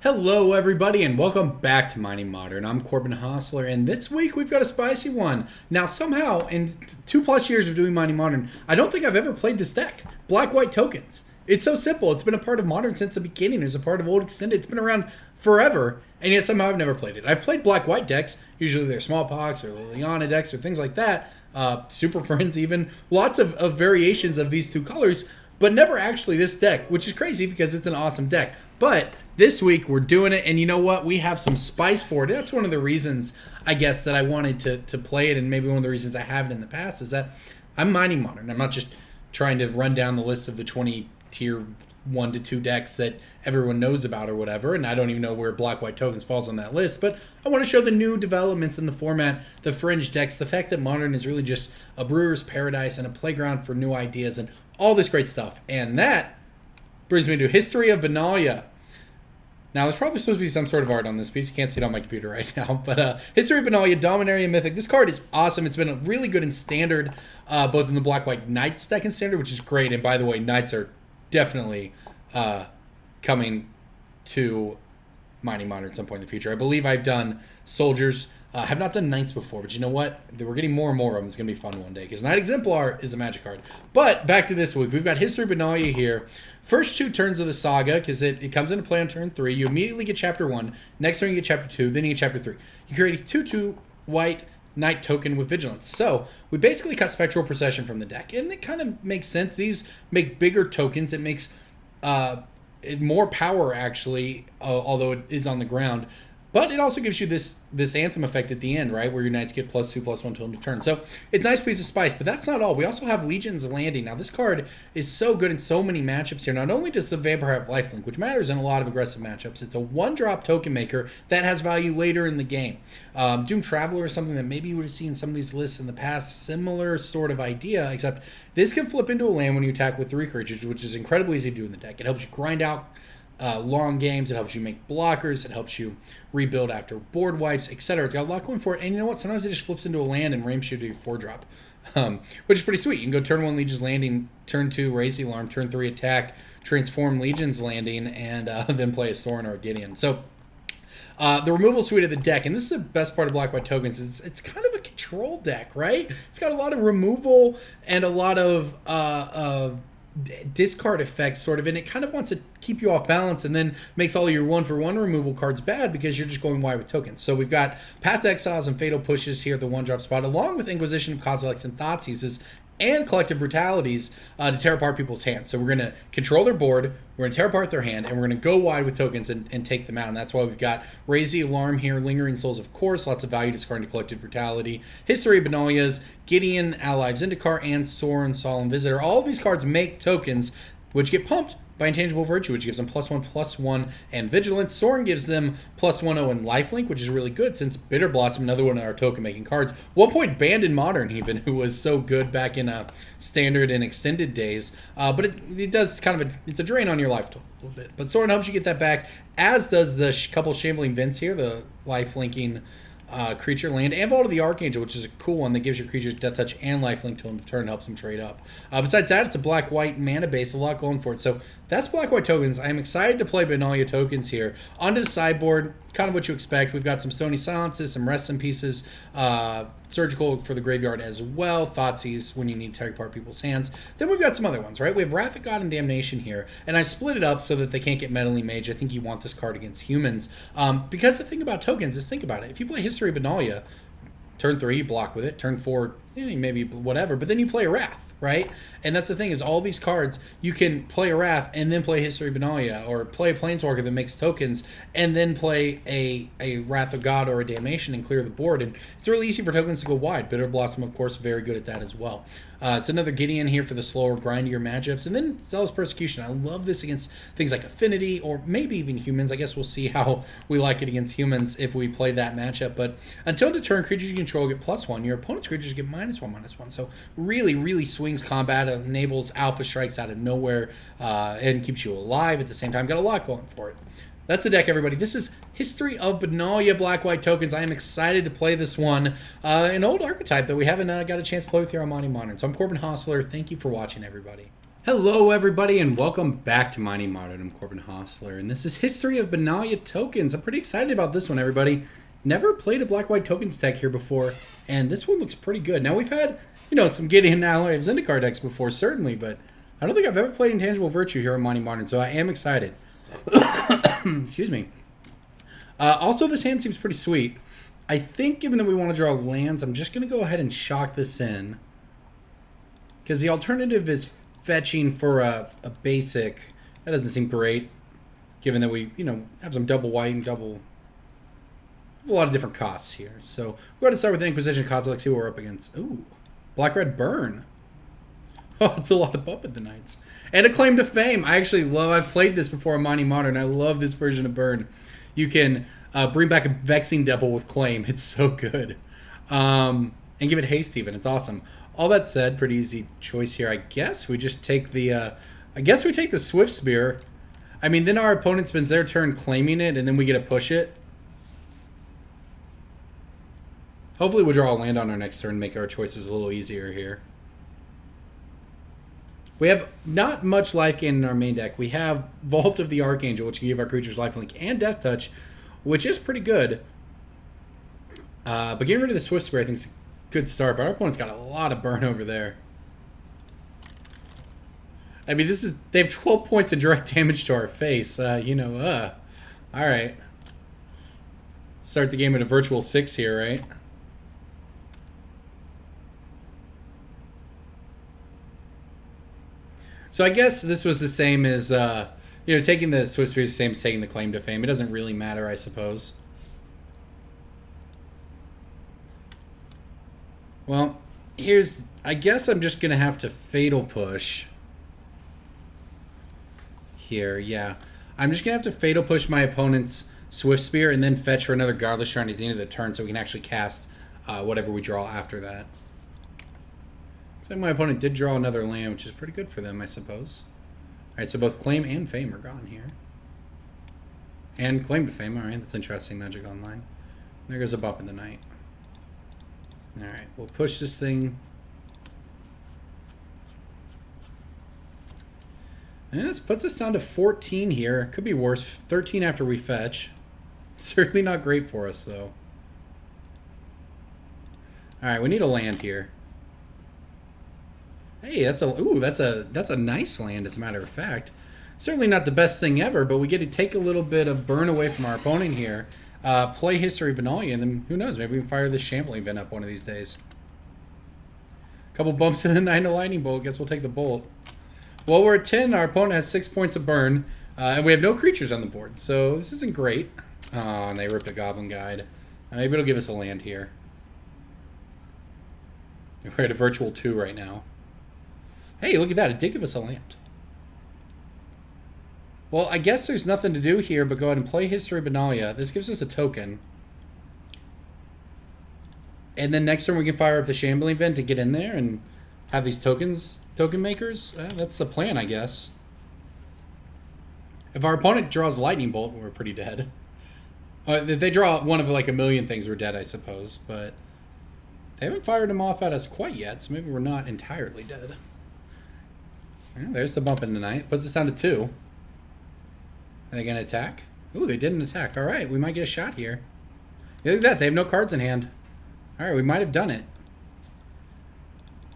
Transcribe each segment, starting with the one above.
Hello everybody and welcome back to Mining Modern. I'm Corbin Hostler and this week we've got a spicy one. Now somehow in 2+ years of doing Mining Modern, I don't think I've ever played this deck, Black-White Tokens. It's so simple. It's been a part of Modern since the beginning. It's a part of Old Extended. It's been around forever and yet somehow I've never played it. I've played Black-White decks, usually they're Smallpox or Liliana decks or things like that, Super Friends even, lots of variations of these two colors, but never actually this deck, which is crazy because it's an awesome deck. But this week we're doing it, and you know what? We have some spice for it. That's one of the reasons, I guess, that I wanted to play it, and maybe one of the reasons I haven't in the past is that I'm mining Modern. I'm not just trying to run down the list of the 20 tier 1 to 2 decks that everyone knows about or whatever, and I don't even know where Black-White Tokens falls on that list, but I want to show the new developments in the format, the fringe decks, the fact that Modern is really just a brewer's paradise and a playground for new ideas and all this great stuff. And that brings me to History of Benalia. Now, there's probably supposed to be some sort of art on this piece. You can't see it on my computer right now. But History of Benalia, Dominaria Mythic. This card is awesome. It's been really good in Standard, both in the Black-White Knights deck in Standard, which is great. And by the way, Knights are definitely coming to Mining Modern at some point in the future. I believe I've done Soldiers. I have not done Knights before, but you know what? We're getting more and more of them. It's going to be fun one day because Knight Exemplar is a Magic card. But back to this week. We've got History of Benalia here. First 2 turns of the saga, because it comes into play on turn 3. You immediately get Chapter 1. Next turn you get Chapter 2. Then you get Chapter 3. You create a 2/2 white Knight token with Vigilance. So we basically cut Spectral Procession from the deck. And it kind of makes sense. These make bigger tokens. It makes more power, actually, although it is on the ground. But it also gives you this Anthem effect at the end, right? Where your Knights get +2/+1 till end of turn. So it's a nice piece of spice, but that's not all. We also have Legion's Landing. Now this card is so good in so many matchups here. Not only does the Vampire have lifelink, which matters in a lot of aggressive matchups, it's a 1-drop token maker that has value later in the game. Doom Traveler is something that maybe you would have seen in some of these lists in the past. Similar sort of idea, except this can flip into a land when you attack with 3 creatures, which is incredibly easy to do in the deck. It helps you grind out long games, it helps you make blockers, it helps you rebuild after board wipes, etc. It's got a lot going for it, and you know what? Sometimes it just flips into a land and ramps you to your 4-drop, which is pretty sweet. You can go turn 1 Legion's Landing, turn 2 Raise the Alarm, turn 3 attack, transform Legion's Landing, and then play a Sorin or a Gideon. So the removal suite of the deck, and this is the best part of Black-White Tokens, is it's kind of a control deck, right? It's got a lot of removal and a lot of discard effects, sort of, and it kind of wants to keep you off balance and then makes all your 1-for-1 removal cards bad because you're just going wide with tokens. So we've got Path to Exiles and Fatal Pushes here at the 1-drop spot, along with Inquisition, Kozilek's, and Thoughtseizes, and Collective Brutalities to tear apart people's hands. So we're going to control their board, we're going to tear apart their hand, and we're going to go wide with tokens and take them out. And that's why we've got Raise the Alarm here, Lingering Souls, of course, lots of value discarding to Collective Brutality, History of Benalia's, Gideon, Ally of Zendikar, and Sorin, Solemn Visitor. All of these cards make tokens, which get pumped by Intangible Virtue, which gives them +1/+1 and Vigilance. Sorin gives them +1/0 and Lifelink, which is really good since Bitterblossom, another one of our token-making cards, 1 point banned in Modern even, who was so good back in Standard and Extended days. But it does kind of it's a drain on your life a little bit. But Sorin helps you get that back, as does the couple Shambling Vents here, the lifelinking creature land, and Vault of the Archangel, which is a cool one that gives your creatures Death Touch and Lifelink till end of turn, helps them trade up. Besides that, it's a Black-White mana base, a lot going for it. So that's Black-White Tokens. I'm excited to play Benalia tokens here. Onto the sideboard, kind of what you expect. We've got some Stony Silences, some Rest in Pieces, Surgical for the graveyard as well, Thoughtseize when you need to tear apart people's hands. Then we've got some other ones, right? We have Wrath of God and Damnation here, and I split it up so that they can't get Meddling Mage. I think you want this card against humans. Because the thing about tokens is, think about it. If you play History of Benalia, turn 3, you block with it. Turn 4, maybe whatever. But then you play a Wrath, right? And that's the thing, is all these cards, you can play a Wrath and then play History of Benalia, or play a Planeswalker that makes tokens and then play a Wrath of God or a Damnation and clear the board. And it's really easy for tokens to go wide. Bitterblossom, of course, very good at that as well. It's another Gideon here for the slower, grindier matchups. And then Zealous Persecution. I love this against things like Affinity or maybe even humans. I guess we'll see how we like it against humans if we play that matchup. But until the turn, creatures you control get +1. Your opponent's creatures get -1/-1. So really, really swings combat, enables alpha strikes out of nowhere, and keeps you alive at the same time. Got a lot going for it. That's the deck, everybody. This is History of Benalia Black-White Tokens. I am excited to play this one. An old archetype that we haven't got a chance to play with here on Mining Modern. So I'm Corbin Hostler. Thank you for watching, everybody. Hello everybody and welcome back to Mining Modern. I'm Corbin Hostler and this is History of Benalia tokens. I'm pretty excited about this one, everybody. Never played a black-white tokens deck here before, and this one looks pretty good. Now we've had, some Gideon and Zendikar decks before, certainly, but I don't think I've ever played Intangible Virtue here on Mining Modern, so I am excited. Excuse me. Also, this hand seems pretty sweet. I think given that we want to draw lands, I'm just going to go ahead and shock this in. Because the alternative is fetching for a basic. That doesn't seem great, given that we, have some double white and double. A lot of different costs here. So we're going to start with the Inquisition cost. Let's see what we're up against. Ooh, black-red burn. Oh, it's a lot of bump at the Knights. And a claim to fame. I actually love, I've played this before on Mining Modern. I love this version of burn. You can bring back a Vexing Devil with claim. It's so good. And give it haste even. It's awesome. All that said, pretty easy choice here. I guess we just take the, Swift Spear. I mean, then our opponent spends their turn claiming it, and then we get to push it. Hopefully we'll draw a land on our next turn and make our choices a little easier here. We have not much life gain in our main deck. We have Vault of the Archangel, which can give our creatures lifelink and Death Touch, which is pretty good. But getting rid of the Swift Spear I think is a good start, but our opponent's got a lot of burn over there. I mean, they have 12 points of direct damage to our face. Alright. Start the game at a virtual 6 here, right? So I guess this was the same as, taking the Swift Spear is the same as taking the claim to fame. It doesn't really matter, I suppose. Well, I guess I'm just going to have to Fatal Push here, yeah. I'm just going to have to Fatal Push my opponent's Swift Spear and then fetch for another Godless Shrine at the end of the turn so we can actually cast whatever we draw after that. So my opponent did draw another land, which is pretty good for them, I suppose. Alright, so both Claim and Fame are gone here. And Claim to Fame, alright, that's interesting, Magic Online. There goes a bump in the night. Alright, we'll push this thing. And this puts us down to 14 here. Could be worse. 13 after we fetch. Certainly not great for us, though. Alright, we need a land here. Hey, that's a nice land, as a matter of fact. Certainly not the best thing ever, but we get to take a little bit of burn away from our opponent here. Play History of Benalia, and then who knows, maybe we can fire this Shambling Vent up one of these days. Couple bumps in the 9 to Lightning Bolt. Guess we'll take the Bolt. Well, we're at 10. Our opponent has 6 points of burn, and we have no creatures on the board, so this isn't great. Oh, and they ripped a Goblin Guide. Maybe it'll give us a land here. We're at a virtual 2 right now. Hey, look at that. It did give us a land. Well, I guess there's nothing to do here but go ahead and play History of Benalia. This gives us a token. And then next turn we can fire up the Shambling Vent to get in there and have these token makers. That's the plan, I guess. If our opponent draws Lightning Bolt, we're pretty dead. If they draw one of like a million things, we're dead, I suppose. But they haven't fired them off at us quite yet, so maybe we're not entirely dead. There's the bump in the night. Puts us down to 2. Are they going to attack? Ooh, they didn't attack. All right, we might get a shot here. Look at that. They have no cards in hand. All right, we might have done it.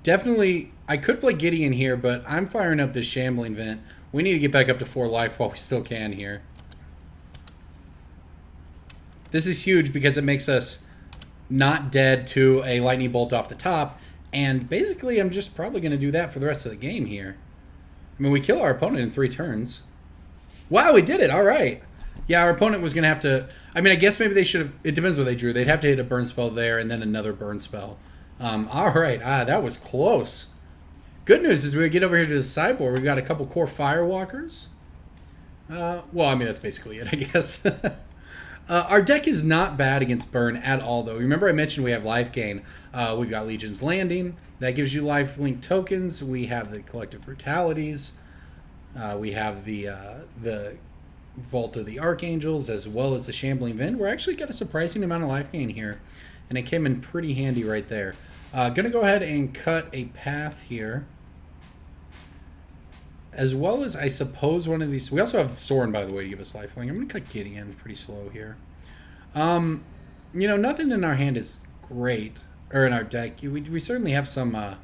Definitely, I could play Gideon here, but I'm firing up this Shambling Vent. We need to get back up to 4 life while we still can here. This is huge because it makes us not dead to a Lightning Bolt off the top. And basically, I'm just probably going to do that for the rest of the game here. I mean, we kill our opponent in 3 turns. Wow, we did it. All right. Yeah, our opponent was going to have to... I mean, I guess maybe they should have... It depends what they drew. They'd have to hit a burn spell there and then another burn spell. All right. That was close. Good news is we get over here to the sideboard. We've got a couple core Firewalkers. Well, I mean, that's basically it, I guess. Our deck is not bad against burn at all, though. Remember I mentioned we have life gain. We've got Legion's Landing. That gives you lifelink tokens. We have the Collective Brutalities. We have the Vault of the Archangels, as well as the Shambling Vent. We're actually got a surprising amount of life gain here, and it came in pretty handy right there. Gonna go ahead and cut a path here. As well as, I suppose, one of these... We also have Sorin, by the way, to give us lifelink. I'm going to cut Gideon pretty slow here. You know, nothing in our hand is great. Or in our deck. We certainly have some...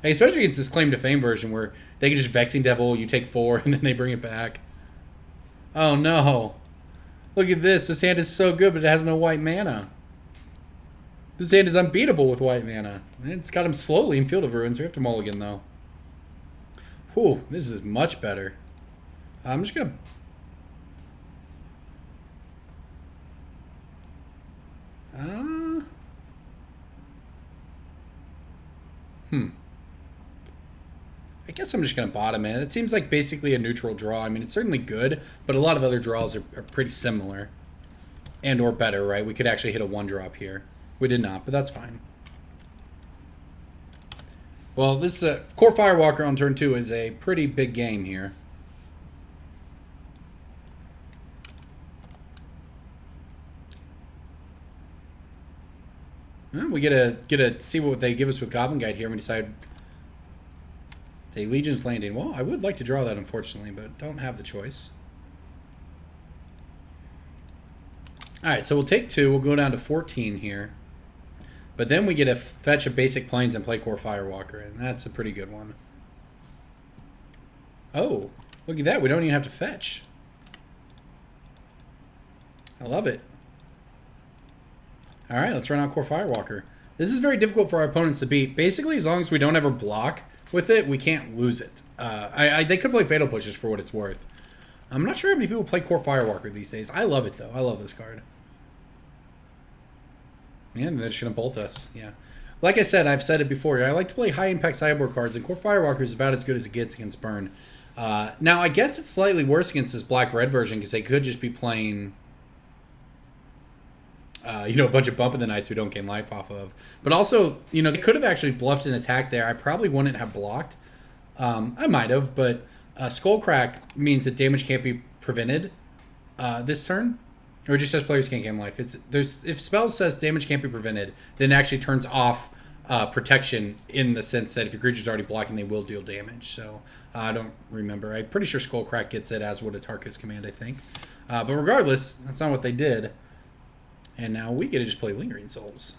especially against this Claim to Fame version where they can just Vexing Devil, you take 4, and then they bring it back. Oh, no. Look at this. This hand is so good, but it has no white mana. This hand is unbeatable with white mana. It's got him slowly in Field of Ruins. We have to mulligan, though. Whew, this is much better. I'm just going to... I guess I'm just going to bottom it. It seems like basically a neutral draw. I mean, it's certainly good, but a lot of other draws are pretty similar. And or better, right? We could actually hit a 1-drop here. We did not, but that's fine. Well, this Core Firewalker on turn 2 is a pretty big game here. Well, we get to see what they give us with Goblin Guide here. We decide it's a Legion's Landing. Well, I would like to draw that, unfortunately, but don't have the choice. All right, so we'll take 2. We'll go down to 14 here. But then we get to fetch a basic Plains and play Core Firewalker, and that's a pretty good one. Oh, look at that. We don't even have to fetch. I love it. All right, let's run out Core Firewalker. This is very difficult for our opponents to beat. Basically, as long as we don't ever block with it, we can't lose it. They could play Fatal Pushes for what it's worth. I'm not sure how many people play Core Firewalker these days. I love it, though. I love this card. Yeah, they're just going to bolt us. Yeah. Like I said, I've said it before. I like to play high-impact sideboard cards, and Core Firewalker is about as good as it gets against Burn. Now, I guess it's slightly worse against this black-red version, because they could just be playing... you know, a bunch of Bump in the Nights we don't gain life off of. But also, you know, they could have actually bluffed an attack there. I probably wouldn't have blocked. I might have, but Skullcrack means that damage can't be prevented this turn. Or it just says players can't gain life. If spells says damage can't be prevented, then it actually turns off protection in the sense that if your creature's already blocking, they will deal damage. So I don't remember. I'm pretty sure Skullcrack gets it, as would a Tarkus command, I think. But regardless, that's not what they did. And now we get to just play Lingering Souls.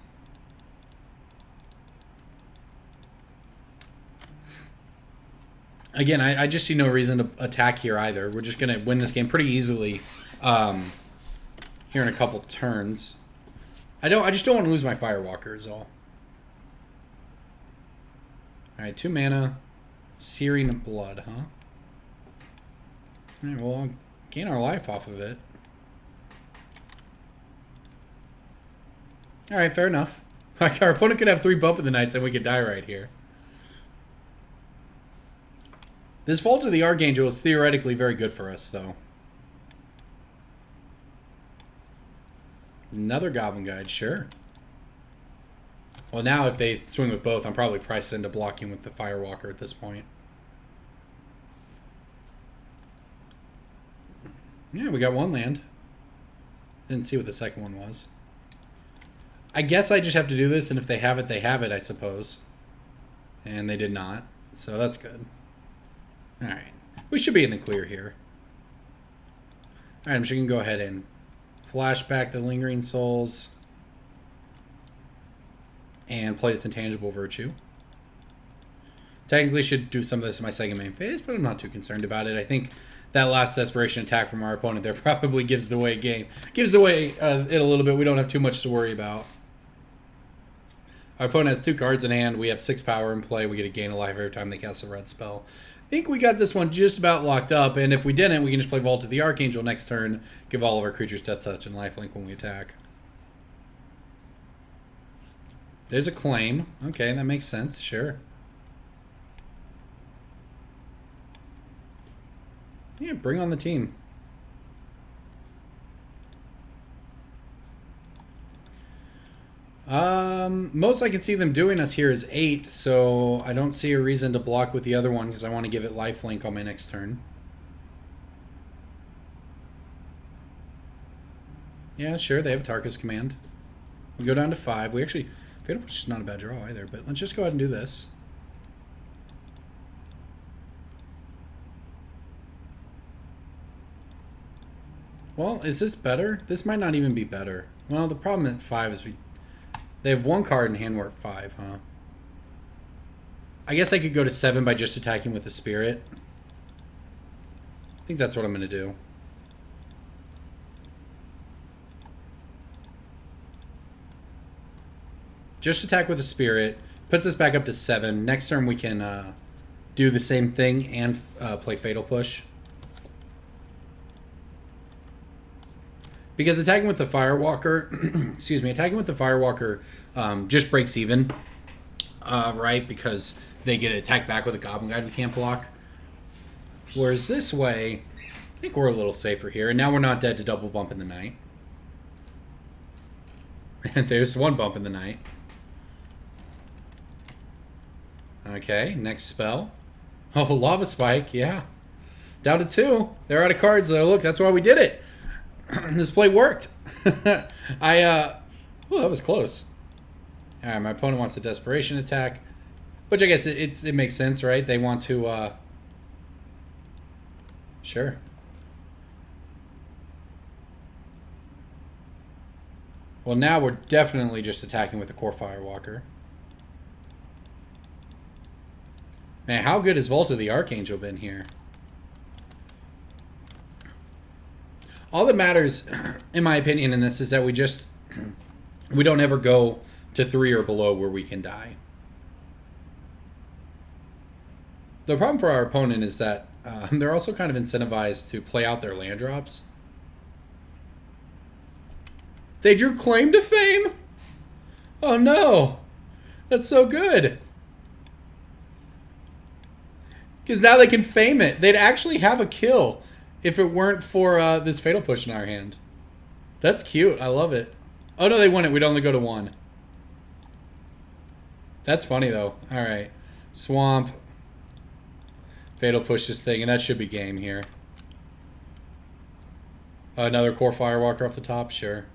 Again, I just see no reason to attack here either. We're just going to win this game pretty easily here in a couple turns. I just don't want to lose my Firewalker is all. Alright, 2 mana. Searing Blood, huh? Alright, well, I'll gain our life off of it. Alright, fair enough. Our opponent could have 3 Bump in the Nights and we could die right here. This Vault of the Archangel is theoretically very good for us, though. Another Goblin Guide, sure. Well, now if they swing with both, I'm probably priced into blocking with the Firewalker at this point. Yeah, we got 1 land. Didn't see what the second one was. I guess I just have to do this, and if they have it, I suppose. And they did not, so that's good. Alright. We should be in the clear here. Alright, I'm just going to go ahead and flash back the Lingering Souls. And play this Intangible Virtue. Technically should do some of this in my second main phase, but I'm not too concerned about it. I think that last Desperation attack from our opponent there probably gives away it a little bit. We don't have too much to worry about. Our opponent has 2 cards in hand. We have 6 power in play. We get a gain of life every time they cast a red spell. I think we got this one just about locked up, and if we didn't, we can just play Vault of the Archangel next turn, give all of our creatures Death Touch and lifelink when we attack. There's a claim. Okay, that makes sense. Sure. Yeah, bring on the team. Most I can see them doing us here is 8, so I don't see a reason to block with the other one because I want to give it lifelink on my next turn. Yeah, sure, they have a Tarkus command. We go down to 5. We actually... Fatal Push is not a bad draw either, but let's just go ahead and do this. Well, is this better? This might not even be better. Well, the problem at 5 is they have 1 card in hand we're at 5, huh? I guess I could go to 7 by just attacking with a spirit. I think that's what I'm going to do. Just attack with a spirit. Puts us back up to 7. Next turn we can do the same thing and play Fatal Push. Because attacking with the Firewalker, excuse me, attacking with the Firewalker just breaks even, right? Because they get attacked back with a Goblin Guide we can't block. Whereas this way, I think we're a little safer here. And now we're not dead to double bump in the night. And there's 1 bump in the night. Okay, next spell. Oh, Lava Spike, yeah. Down to 2. They're out of cards, though. Look, that's why we did it. This play worked. Oh, that was close. All right, my opponent wants a Desperation attack, which I guess it makes sense, right? They want to, sure. Well, now we're definitely just attacking with a Core Firewalker. Man, how good has Vault of the Archangel been here? All that matters, in my opinion, in this is that we don't ever go to 3 or below where we can die. The problem for our opponent is that they're also kind of incentivized to play out their land drops. They drew Claim to Fame? Oh no! That's so good! Because now they can fame it. They'd actually have a kill if it weren't for this Fatal Push in our hand. That's cute. I love it. Oh, no, they won it. We'd only go to 1. That's funny, though. All right. Swamp. Fatal Push this thing, and that should be game here. Another Core Firewalker off the top? Sure.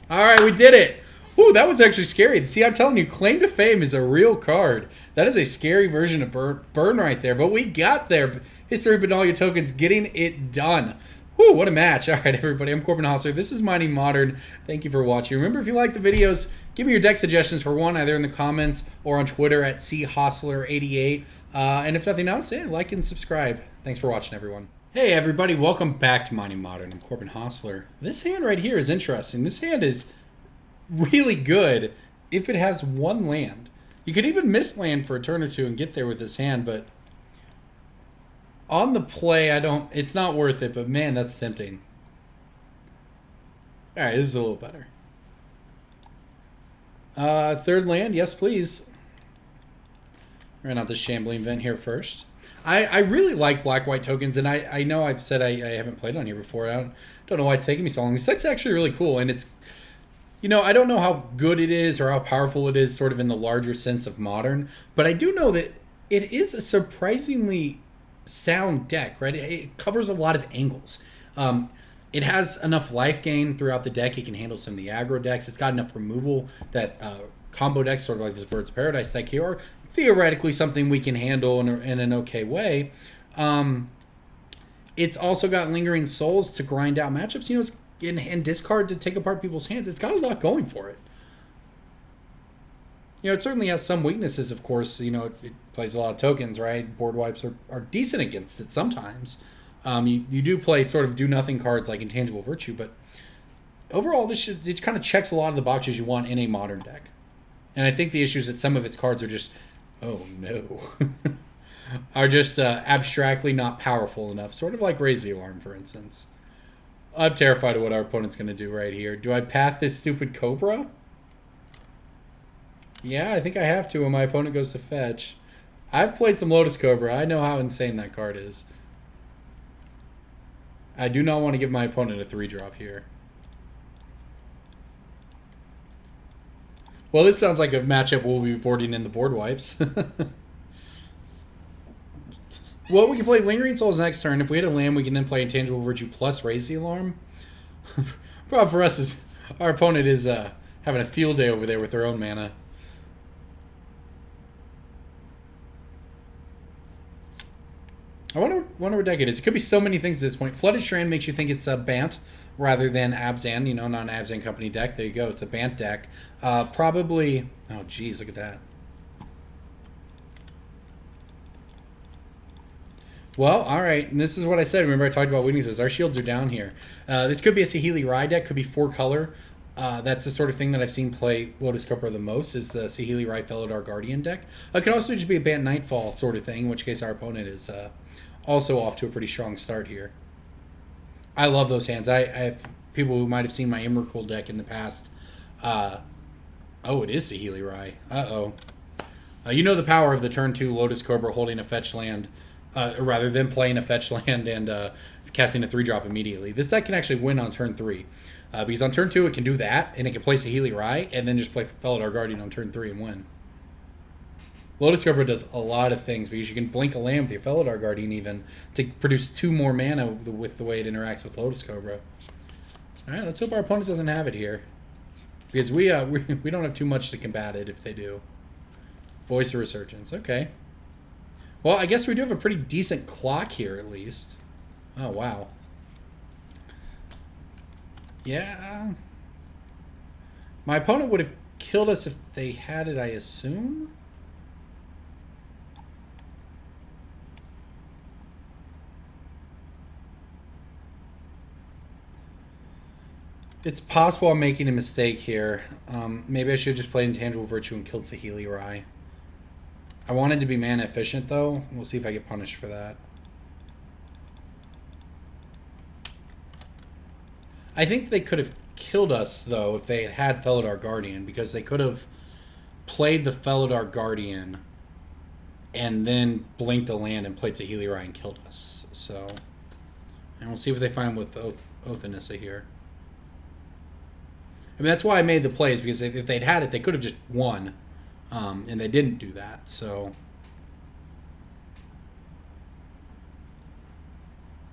All right, we did it. Ooh, that was actually scary. See, I'm telling you, Claim to Fame is a real card. That is a scary version of Burn right there, but we got there. History of Benalia tokens getting it done. Woo, what a match. All right, everybody, I'm Corbin Hostler. This is Mining Modern. Thank you for watching. Remember, if you like the videos, give me your deck suggestions for one, either in the comments or on Twitter at chostler88. And if nothing else, yeah, like and subscribe. Thanks for watching, everyone. Hey, everybody, welcome back to Mining Modern. I'm Corbin Hostler. This hand right here is interesting. This hand is really good if it has 1 land. You could even miss land for a turn or 2 and get there with this hand, but on the play, it's not worth it, but man, that's tempting. All right, this is a little better. 3rd land, yes, please. Ran out this Shambling Vent here first. I really like black-white tokens, and I know I've said I haven't played on here before. I don't know why it's taking me so long. This deck's actually really cool, and it's, you know, I don't know how good it is or how powerful it is sort of in the larger sense of Modern, but I do know that it is a surprisingly sound deck, right? It covers a lot of angles. It has enough life gain throughout the deck. It can handle some of the aggro decks. It's got enough removal that combo decks, sort of like this Bird's Paradise deck here, are theoretically something we can handle in an okay way. It's also got Lingering Souls to grind out matchups. You know, it's and discard to take apart people's hands. It's got a lot going for it. You know, it certainly has some weaknesses, of course. You know, it plays a lot of tokens, right? Board wipes are decent against it sometimes. You do play sort of do-nothing cards like Intangible Virtue, but overall, it kind of checks a lot of the boxes you want in a Modern deck. And I think the issue is that some of its cards are just, oh no, are just abstractly not powerful enough. Sort of like Raise the Alarm, for instance. I'm terrified of what our opponent's going to do right here. Do I path this stupid Cobra? Yeah, I think I have to when my opponent goes to fetch. I've played some Lotus Cobra. I know how insane that card is. I do not want to give my opponent a 3-drop here. Well, this sounds like a matchup we'll be boarding in the board wipes. Well, we can play Lingering Souls next turn. If we hit a land, we can then play Intangible Virtue plus Raise the Alarm. Problem for us is our opponent is having a field day over there with their own mana. I wonder what deck it is. It could be so many things at this point. Flooded Strand makes you think it's a Bant rather than Abzan, you know, not an Abzan Company deck. There you go. It's a Bant deck. Probably... Oh, geez, look at that. Well, all right, and this is what I said. Remember I talked about weaknesses. Our shields are down here. This could be a Saheeli Rai deck. Could be 4-color. That's the sort of thing that I've seen play Lotus Cobra the most, is the Saheeli Rai Felidar Guardian deck. It could also just be a Bant Nightfall sort of thing, in which case our opponent is also off to a pretty strong start here. I love those hands. I have people who might have seen my Emrakul deck in the past. Oh, it is Saheeli Rai. Uh-oh. You know the power of the turn 2 Lotus Cobra holding a fetch land, rather than playing a fetch land and casting a 3-drop immediately. This deck can actually win on turn 3. Because on turn 2 it can do that, and it can play Saheeli Rai, and then just play Felidar Guardian on turn 3 and win. Lotus Cobra does a lot of things, because you can blink a land with your Felidar Guardian even to produce 2 more mana with the way it interacts with Lotus Cobra. Alright, let's hope our opponent doesn't have it here. Because we don't have too much to combat it if they do. Voice of Resurgence, okay. Well, I guess we do have a pretty decent clock here, at least. Oh, wow. Yeah. My opponent would have killed us if they had it, I assume? It's possible I'm making a mistake here. Maybe I should have just played Intangible Virtue and killed Saheeli Rai. I wanted to be mana efficient, though. We'll see if I get punished for that. I think they could have killed us, though, if they had Felidar Guardian, because they could have played the Felidar Guardian and then blinked a land and played Saheeli Rai and killed us. So, and we'll see what they find with Oath Anissa here. I mean, that's why I made the plays, because if they'd had it, they could have just won. And they didn't do that, so...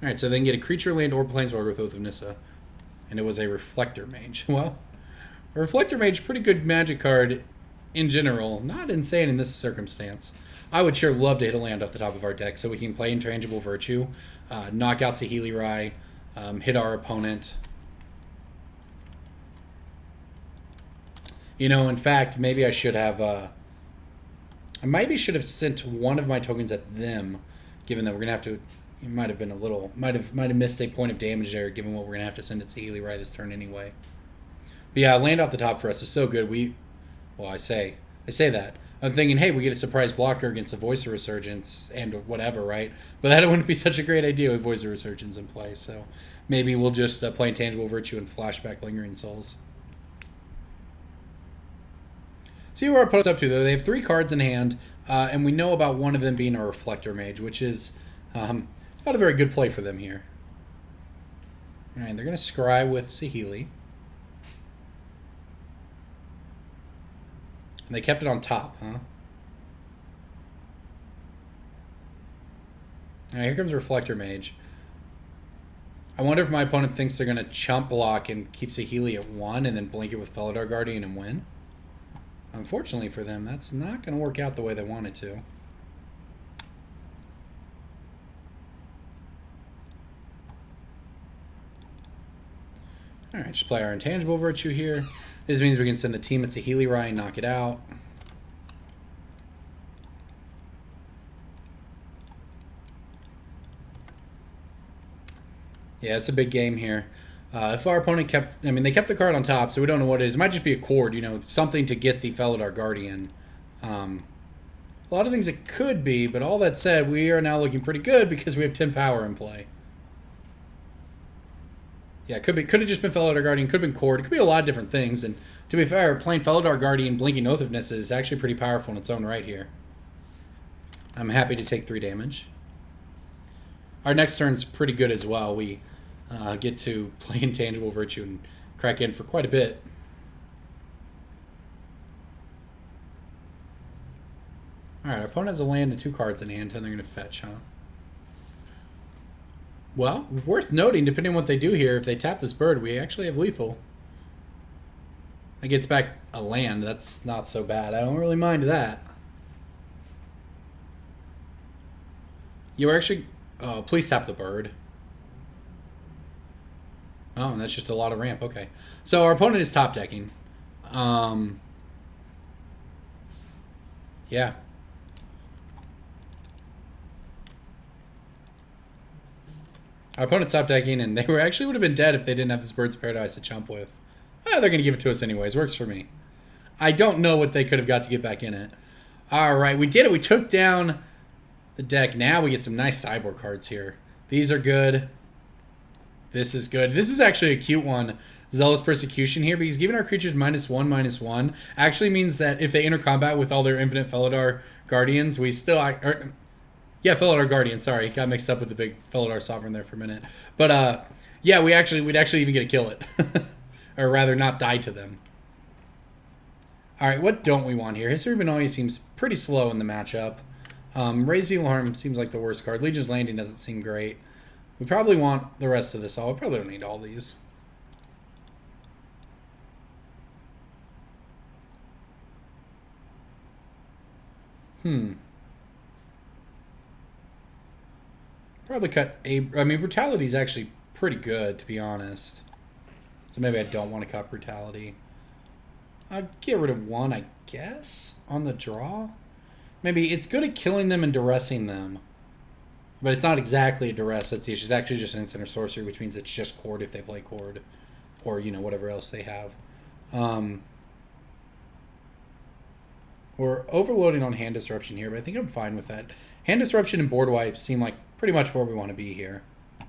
Alright, so they can get a creature, land, or planeswalker with Oath of Nissa. And it was a Reflector Mage. Well, a Reflector Mage, pretty good Magic card in general. Not insane in this circumstance. I would sure love to hit a land off the top of our deck so we can play Intangible Virtue, knock out Saheeli Rai, hit our opponent. You know, in fact, maybe I should have... I maybe should have sent one of my tokens at them, given that we're going to have to... It might have been a little... Might have missed a point of damage there, given what we're going to have to send at Saheeli Rai this turn anyway. But yeah, land off the top for us is so good. Well, I say that. I'm thinking, hey, we get a surprise blocker against the Voice of Resurgence and whatever, right? But that wouldn't be such a great idea with Voice of Resurgence in play, so maybe we'll just play Intangible Virtue and flashback Lingering Souls. See what our opponent's up to, though. They have 3 cards in hand, and we know about one of them being a Reflector Mage, which is not a very good play for them here. Alright, they're going to scry with Saheeli. And they kept it on top, huh? Alright, here comes Reflector Mage. I wonder if my opponent thinks they're going to chump block and keep Saheeli at 1 and then blink it with Felidar Guardian and win. Unfortunately for them, that's not going to work out the way they want it to. Alright, just play our Intangible Virtue here. This means we can send the team at Saheeli Rai and knock it out. Yeah, it's a big game here. If our opponent kept... I mean, they kept the card on top, so we don't know what it is. It might just be a cord, you know, something to get the Felidar Guardian. A lot of things it could be, but all that said, we are now looking pretty good because we have 10 power in play. Yeah, could have just been Felidar Guardian, could have been cord. It could be a lot of different things, and to be fair, playing Felidar Guardian Blinking Oath of Nissa is actually pretty powerful in its own right here. I'm happy to take 3 damage. Our next turn's pretty good as well. We get to play Intangible Virtue and crack in for quite a bit. Alright, our opponent has a land and 2 cards in hand, and they're going to fetch, huh? Well, worth noting, depending on what they do here, if they tap this bird, we actually have lethal. It gets back a land. That's not so bad. I don't really mind that. You were actually... Oh, please tap the bird. Oh, and that's just a lot of ramp. Okay. So our opponent is top decking. Yeah. Our opponent's top decking, and they actually would have been dead if they didn't have this Bird's Paradise to chump with. They're going to give it to us anyways. Works for me. I don't know what they could have got to get back in it. All right, we did it. We took down the deck. Now we get some nice sideboard cards here. These are good. This is good. This is actually a cute one. Zealous Persecution here, because giving our creatures -1/-1 actually means that if they enter combat with all their Infinite Felidar Guardians, we still... Felidar Guardian, sorry. Got mixed up with the big Felidar Sovereign there for a minute. But, yeah, we'd actually even get to kill it. Or rather, not die to them. All right, what don't we want here? History of Benalia seems pretty slow in the matchup. Raise the Alarm seems like the worst card. Legion's Landing doesn't seem great. We probably want the rest of this all. We probably don't need all these. Probably cut a... I mean, Brutality is actually pretty good, to be honest. So maybe I don't want to cut Brutality. I'll get rid of one, I guess, on the draw. Maybe it's good at killing them and duressing them. But it's not exactly a duress that's the issue. It's actually just an instant or sorcery, which means it's just Cord if they play Cord. Or, you know, whatever else they have. We're overloading on Hand Disruption here, but I think I'm fine with that. Hand Disruption and Board Wipes seem like pretty much where we want to be here. I'm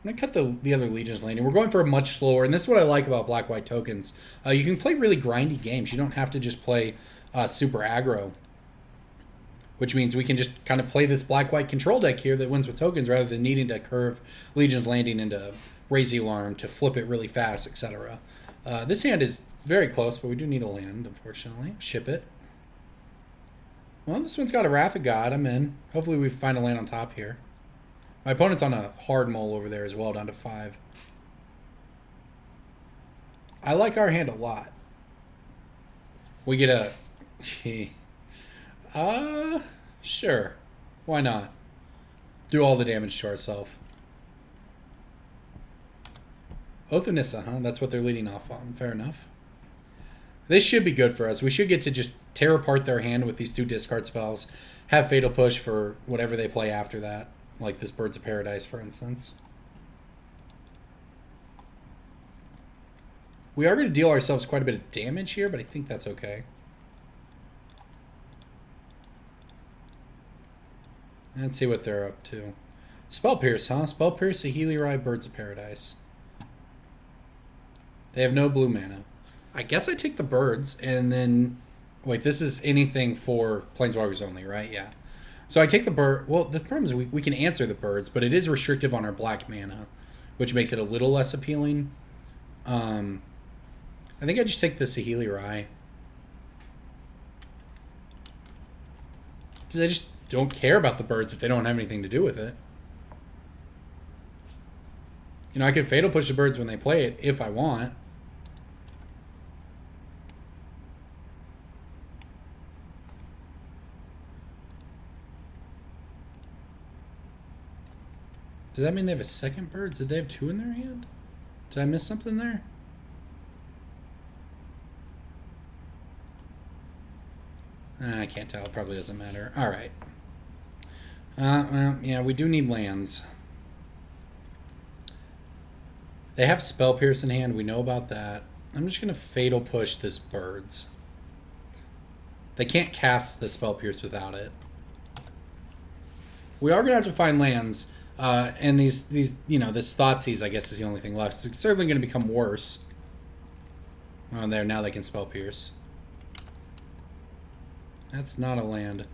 going to cut the other Legion's Landing. We're going for a much slower, and this is what I like about black-white tokens. You can play really grindy games. You don't have to just play super aggro, which means we can just kind of play this black-white control deck here that wins with tokens rather than needing to curve Legion's Landing into Raise the Alarm to flip it really fast, etc. This hand is very close, but we do need a land, unfortunately. Ship it. Well, this one's got a Wrath of God. I'm in. Hopefully we find a land on top here. My opponent's on a hard mole over there as well, down to 5. I like our hand a lot. We get a... Sure. Why not? Do all the damage to ourselves. Oath of Nissa, huh? That's what they're leading off on. Fair enough. This should be good for us. We should get to just tear apart their hand with these 2 discard spells. Have Fatal Push for whatever they play after that. Like this Birds of Paradise, for instance. We are going to deal ourselves quite a bit of damage here, but I think that's okay. Let's see what they're up to. Spell Pierce, huh? Spell Pierce, Saheeli Rai, Birds of Paradise. They have no blue mana. I guess I take the birds, and then... Wait, this is anything for Planeswalkers only, right? Yeah. So I take the bird... Well, the problem is we can answer the birds, but it is restrictive on our black mana, which makes it a little less appealing. I think I just take the Saheeli Rai. Because I just don't care about the birds if they don't have anything to do with it. You know, I can Fatal Push the birds when they play it, if I want. Does that mean they have a second bird? Did they have 2 in their hand? Did I miss something there? I can't tell. It probably doesn't matter. All right. Well, yeah, we do need lands. They have Spell Pierce in hand. We know about that. I'm just going to Fatal Push this birds. They can't cast the Spell Pierce without it. We are going to have to find lands. And these, you know, this Thoughtseize, I guess, is the only thing left. It's certainly going to become worse. Oh, there, now they can Spell Pierce. That's not a land.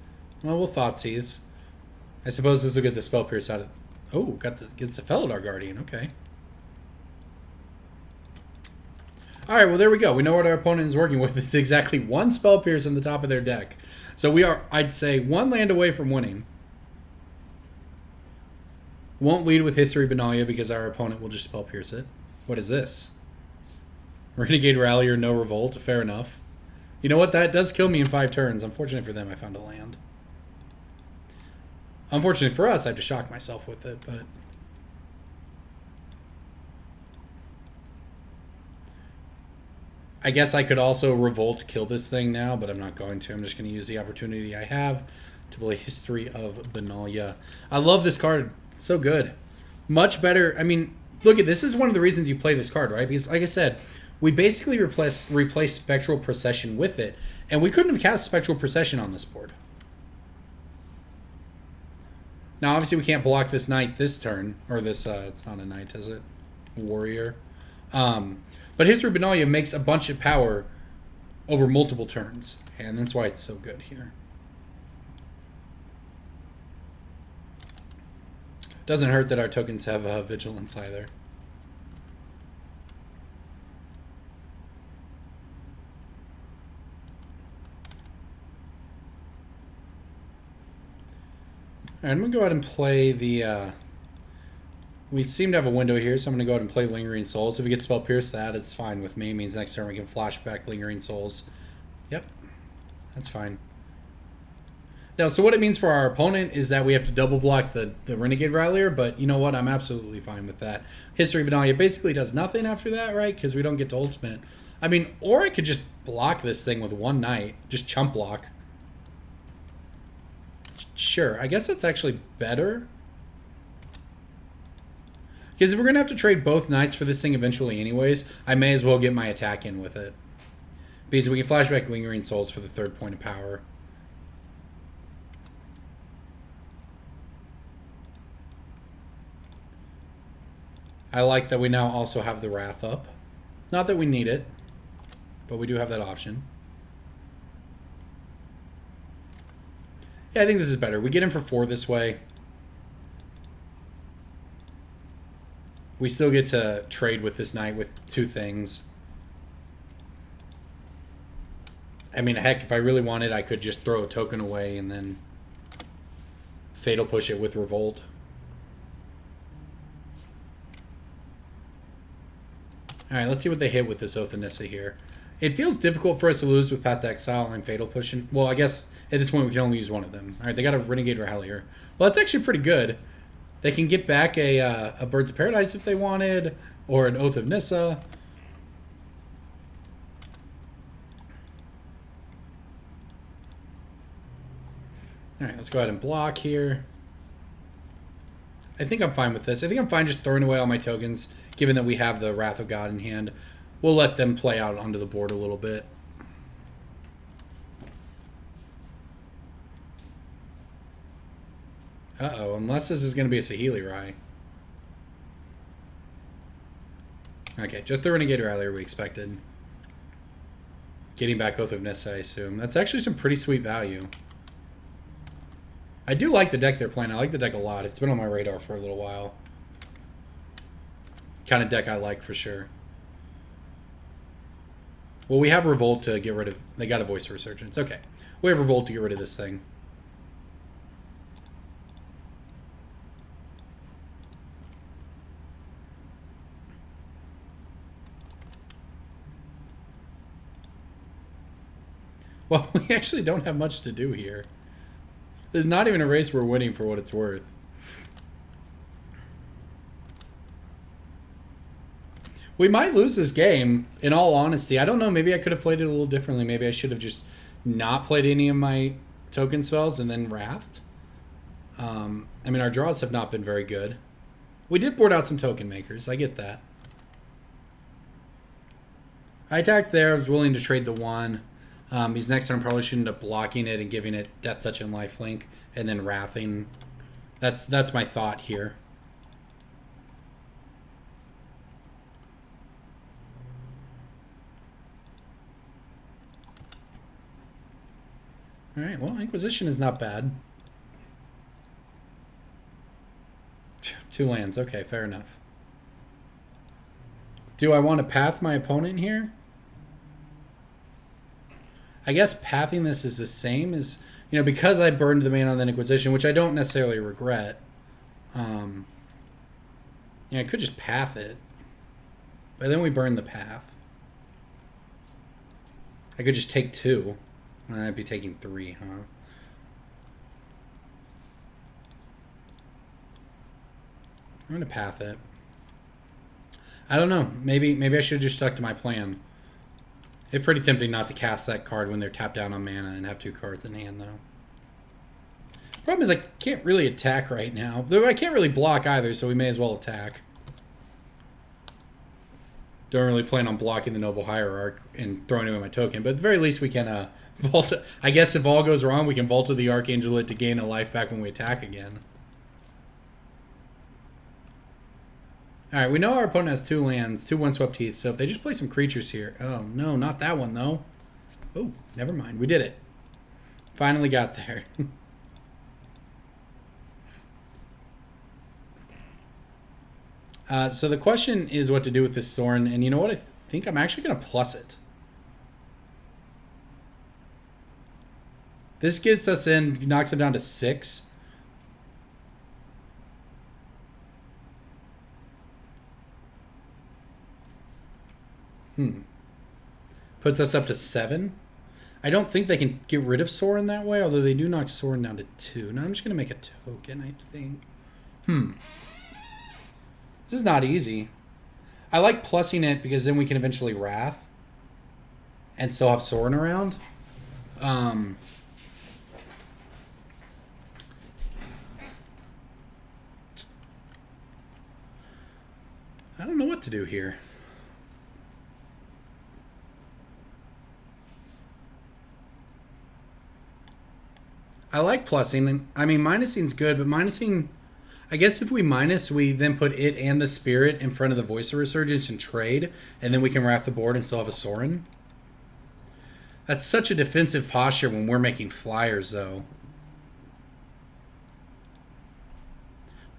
Well, we'll Thoughtseize. I suppose this will get the Spell Pierce out of... Oh, gets the Felidar Guardian, okay. Alright, well, there we go. We know what our opponent is working with. It's exactly 1 Spell Pierce on the top of their deck. So we are, I'd say, 1 land away from winning. Won't lead with History of Benalia because our opponent will just Spell Pierce it. What is this? Renegade Rallier, no Revolt. Fair enough. You know what? That does kill me in 5 turns. Unfortunate for them, I found a land. Unfortunately for us, I have to shock myself with it, but... I guess I could also Revolt kill this thing now, but I'm not going to. I'm just going to use the opportunity I have to play History of Benalia. I love this card. So good. Much better. I mean, look at this. Is one of the reasons you play this card, right? Because, like I said, we basically replaced Spectral Procession with it, and we couldn't have cast Spectral Procession on this board. Now, obviously, we can't block this knight this turn, or this, it's not a knight, is it? Warrior. But History of Benalia makes a bunch of power over multiple turns, and that's why it's so good here. Doesn't hurt that our tokens have Vigilance either. All right, I'm going to go ahead and play the... we seem to have a window here, so I'm going to go ahead and play Lingering Souls. If we get Spell Pierce, that is fine with me. It means next turn we can flashback Lingering Souls. Yep, that's fine. Now, so what it means for our opponent is that we have to double block the Renegade Rallier, but you know what? I'm absolutely fine with that. History of Benalia basically does nothing after that, right? Because we don't get to ultimate. I mean, or I could just block this thing with one knight. Just chump block. Sure, I guess that's actually better. Because if we're going to have to trade both knights for this thing eventually anyways, I may as well get my attack in with it. Because we can flashback Lingering Souls for the third point of power. I like that we now also have the Wrath up. Not that we need it, but we do have that option. Yeah, I think this is better. We get in for 4 this way. We still get to trade with this knight with 2 things. I mean, heck, if I really wanted, I could just throw a token away and then Fatal Push it with Revolt. Alright, let's see what they hit with this Oath of Nissa here. It feels difficult for us to lose with Path to Exile and Fatal Pushing. Well, I guess at this point we can only use one of them. Alright, they got a Renegade Rallier. Well, that's actually pretty good. They can get back a Birds of Paradise if they wanted, or an Oath of Nissa. Alright, let's go ahead and block here. I think I'm fine with this. I think I'm fine just throwing away all my tokens, given that we have the Wrath of God in hand. We'll let them play out onto the board a little bit. Uh-oh, unless this is going to be a Saheeli Rai. Okay, just the Renegade Rallier we expected. Getting back Oath of Nissa, I assume. That's actually some pretty sweet value. I do like the deck they're playing. I like the deck a lot. It's been on my radar for a little while. Kind of deck I like for sure. Well, we have Revolt to get rid of... They got a Voice of Resurgence. Okay. We have Revolt to get rid of this thing. Well, we actually don't have much to do here. There's not even a race we're winning for what it's worth. We might lose this game, in all honesty. I don't know, maybe I could have played it a little differently. Maybe I should have just not played any of my token spells and then Wrathed. I mean, our draws have not been very good. We did board out some token makers, I get that. I attacked there, I was willing to trade the 1. These next turn probably should end up blocking it and giving it Death Touch and Lifelink, and then Wrathing. That's my thought here. Alright, well, Inquisition is not bad. 2 lands, okay, fair enough. Do I want to path my opponent here? I guess pathing this is the same as, you know, because I burned the mana on the Inquisition, which I don't necessarily regret. Yeah, I could just path it. But then we burn the path. I could just take 2. I'd be taking 3, huh? I'm going to path it. I don't know. Maybe I should have just stuck to my plan. It's pretty tempting not to cast that card when they're tapped down on mana and have 2 cards in hand, though. Problem is I can't really attack right now. Though I can't really block either, so we may as well attack. Don't really plan on blocking the Noble Hierarch and throwing away my token, but at the very least we can vault it. I guess if all goes wrong, we can vault to the Archangel to gain a life back when we attack again. Alright, we know our opponent has 2 lands, 2 Windswept Heaths, so if they just play some creatures here... Oh, no, not that one, though. Oh, never mind. We did it. Finally got there. So the question is what to do with this Sorin, and you know what? I think I'm actually going to plus it. This gets us in, knocks it down to 6. Puts us up to 7. I don't think they can get rid of Sorin that way, although they do knock Sorin down to 2. Now I'm just going to make a token, I think. This is not easy. I like plussing it because then we can eventually Wrath and still have Sorin around. I don't know what to do here. I like plussing, and I mean minusing's good, but minusing, I guess if we minus, we then put it and the Spirit in front of the Voice of Resurgence and trade, and then we can wrath the board and still have a Sorin. That's such a defensive posture when we're making flyers, though.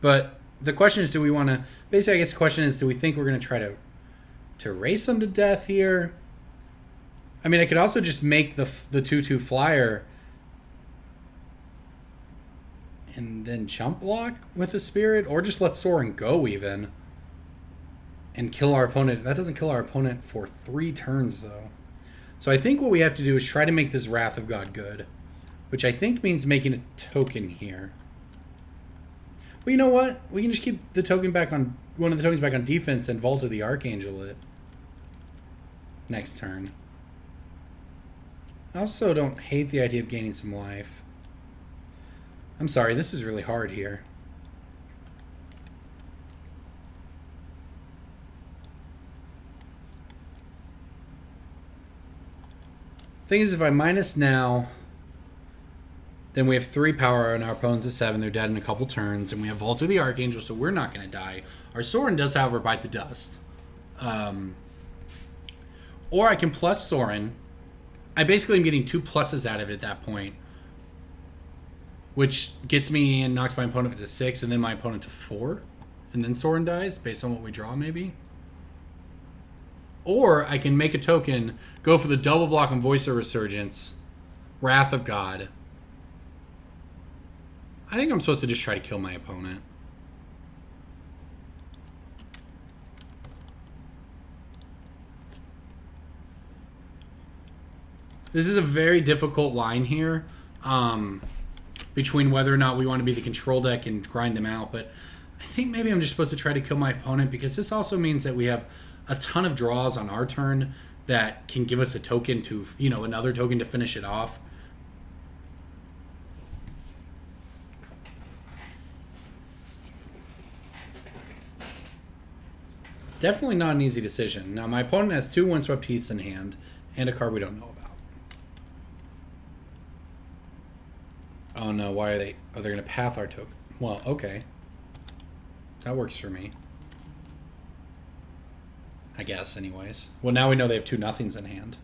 But the question is, do we want to... Basically, I guess the question is, do we think we're going to try to race them to death here? I mean, I could also just make the 2/2 flyer and then chump block with the Spirit, or just let Sorin go even and kill our opponent. That doesn't kill our opponent for 3 turns, though. So I think what we have to do is try to make this Wrath of God good, which I think means making a token here. Well, you know what? We can just keep the token back on, one of the tokens back on defense and vault to the Archangel it next turn. I also don't hate the idea of gaining some life. I'm sorry, this is really hard here. Thing is, if I minus now, then we have 3 power and our opponent's at 7. They're dead in a couple turns, and we have Vault of the Archangel, so we're not going to die. Our Sorin does, however, bite the dust. Or I can plus Sorin. I basically am getting 2 pluses out of it at that point, which gets me and knocks my opponent to 6, and then my opponent to 4. And then Sorin dies, based on what we draw, maybe. Or I can make a token, go for the double block on Voice of Resurgence, Wrath of God. I think I'm supposed to just try to kill my opponent. This is a very difficult line here. Between whether or not we want to be the control deck and grind them out, but I think maybe I'm just supposed to try to kill my opponent, because this also means that we have a ton of draws on our turn that can give us a token to, you know, another token to finish it off. Definitely not an easy decision. Now, my opponent has 2 Windswept Heaths in hand and a card we don't know about. Oh no, why are they... Oh, they're going to path our token. Well, okay. That works for me. I guess, anyways. Well, now we know they have 2 nothings in hand.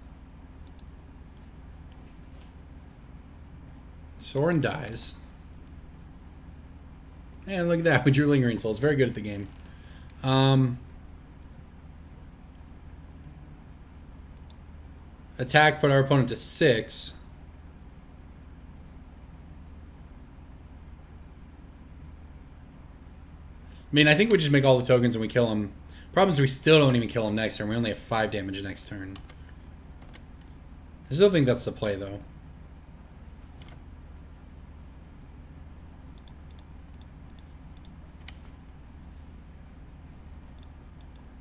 Sorin dies. And look at that. We drew Lingering Souls. Very good at the game. Attack, put our opponent to 6. I mean, I think we just make all the tokens and we kill him. Problem is we still don't even kill him next turn. We only have 5 damage next turn. I still think that's the play, though.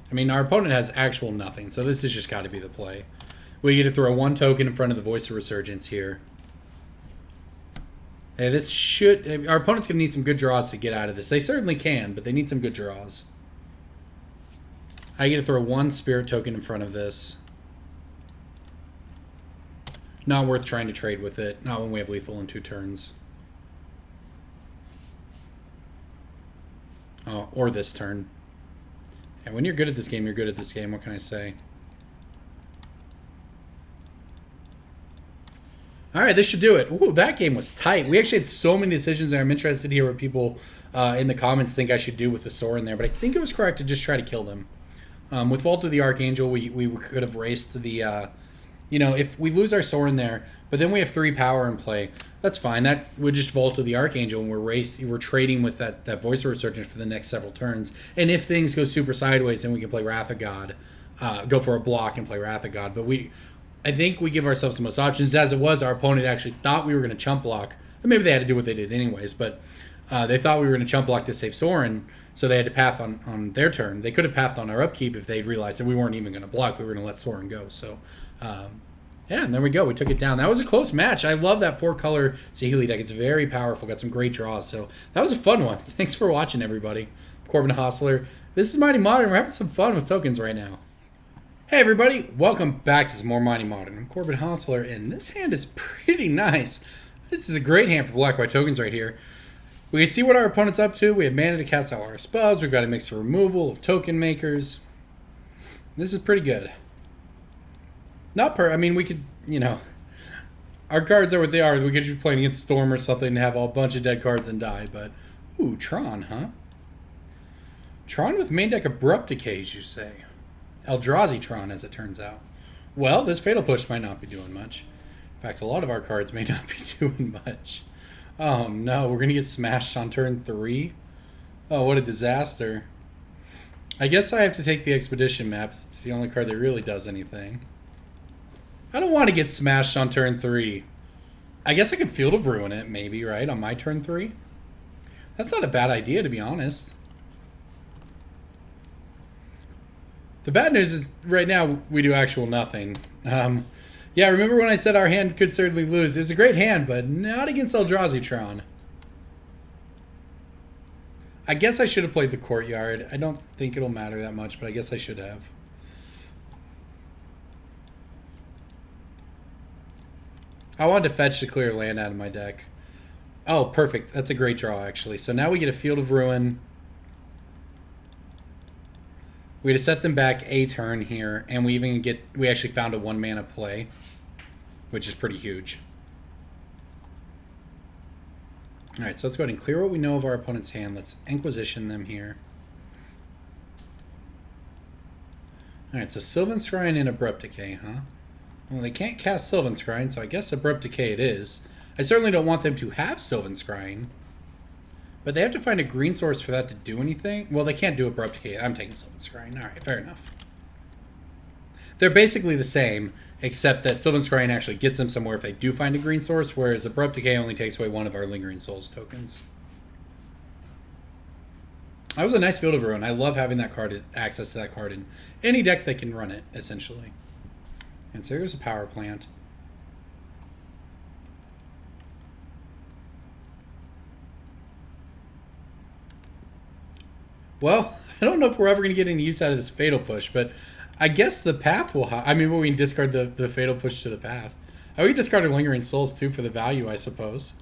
I mean, our opponent has actual nothing, so this has just got to be the play. We get to throw 1 token in front of the Voice of Resurgence here. Hey, this should... Our opponent's going to need some good draws to get out of this. They certainly can, but they need some good draws. I get to throw 1 Spirit token in front of this. Not worth trying to trade with it. Not when we have lethal in 2 turns. Oh, or this turn. And when you're good at this game, you're good at this game. What can I say? All right, this should do it. Ooh, that game was tight. We actually had so many decisions, and I'm interested to hear what people in the comments think I should do with the Sorin there. But I think it was correct to just try to kill them. With Vault of the Archangel, we could have raced the... you know, if we lose our Sorin there, but then we have 3 power in play, that's fine. That would just Vault to the Archangel, and we're trading with that Voice of Resurgence for the next several turns. And if things go super sideways, then we can play Wrath of God, go for a block and play Wrath of God. But I think we give ourselves the most options. As it was, our opponent actually thought we were going to chump block. And maybe they had to do what they did anyways, but they thought we were going to chump block to save Sorin, so they had to path on their turn. They could have pathed on our upkeep if they'd realized that we weren't even going to block. We were going to let Sorin go. So, yeah, and there we go. We took it down. That was a close match. I love that 4-color Saheeli deck. It's very powerful. Got some great draws. So that was a fun one. Thanks for watching, everybody. Corbin Hostler. This is Mighty Modern. We're having some fun with tokens right now. Hey, everybody. Welcome back to some more Mighty Modern. I'm Corbin Hostler, and this hand is pretty nice. This is a great hand for black-white tokens right here. We can see what our opponent's up to. We have mana to cast all our spells. We've got a mix of removal of token makers. This is pretty good. I mean, we could, you know, our cards are what they are. We could just be playing against Storm or something and have a bunch of dead cards and die, but, ooh, Tron, huh? Tron with main deck Abrupt Decays, you say? Eldrazi Tron, as it turns out. Well, this Fatal Push might not be doing much. In fact, a lot of our cards may not be doing much. Oh, no, we're going to get smashed on turn 3? Oh, what a disaster. I guess I have to take the Expedition map. It's the only card that really does anything. I don't want to get smashed on turn 3. I guess I could Field of Ruin it, maybe, right? On my turn 3? That's not a bad idea, to be honest. The bad news is, right now, we do actual nothing. Yeah, remember when I said our hand could certainly lose? It was a great hand, but not against Eldrazi Tron. I guess I should have played the Courtyard. I don't think it'll matter that much, but I guess I should have. I wanted to fetch to clear land out of my deck. Oh, perfect. That's a great draw, actually. So now we get a Field of Ruin. We had to set them back a turn here, and we actually found a 1-mana play, which is pretty huge. Alright, so let's go ahead and clear what we know of our opponent's hand. Let's Inquisition them here. Alright, so Sylvan Scrying and Abrupt Decay, huh? Well, they can't cast Sylvan Scrying, so I guess Abrupt Decay it is. I certainly don't want them to have Sylvan Scrying. But they have to find a green source for that to do anything. Well, they can't do Abrupt Decay. I'm taking Sylvan Scrying. Alright, fair enough. They're basically the same, except that Sylvan Scrying actually gets them somewhere if they do find a green source, whereas Abrupt Decay only takes away one of our Lingering Souls tokens. That was a nice Field of Ruin. I love having that card, access to that card in any deck that can run it, essentially. And so here's a power plant. Well, I don't know if we're ever going to get any use out of this Fatal Push, but I guess the path will... I mean, we can discard the Fatal Push to the path. Oh, we discarded Lingering Souls, too, for the value, I suppose.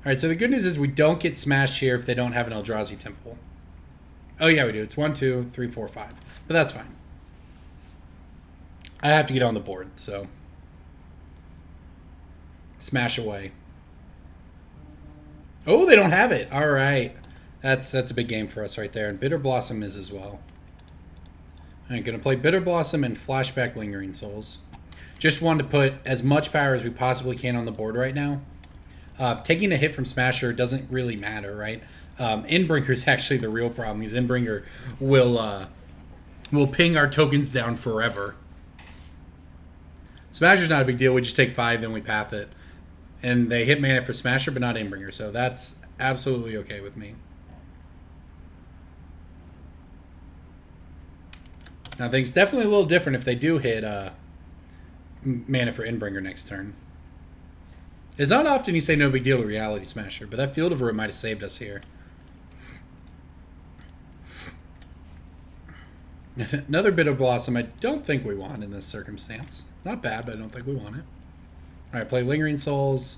Alright, so the good news is we don't get smashed here if they don't have an Eldrazi Temple. Oh, yeah, we do. It's 1, 2, 3, 4, 5. But that's fine. I have to get on the board, so... Smash away. Oh, they don't have it. All right. That's a big game for us right there. And Bitterblossom is as well. I'm going to play Bitterblossom and Flashback Lingering Souls. Just wanted to put as much power as we possibly can on the board right now. Taking a hit from Smasher doesn't really matter, right? Endbringer is actually the real problem. Because Endbringer will ping our tokens down forever. Smasher's not a big deal. We just take 5, then we path it. And they hit mana for Smasher, but not Endbringer, so that's absolutely okay with me. Now, things definitely a little different if they do hit mana for Endbringer next turn. It's not often you say no big deal to Reality Smasher, but that Field of Ruin might have saved us here. Another Bitterblossom I don't think we want in this circumstance. Not bad, but I don't think we want it. Alright, play Lingering Souls.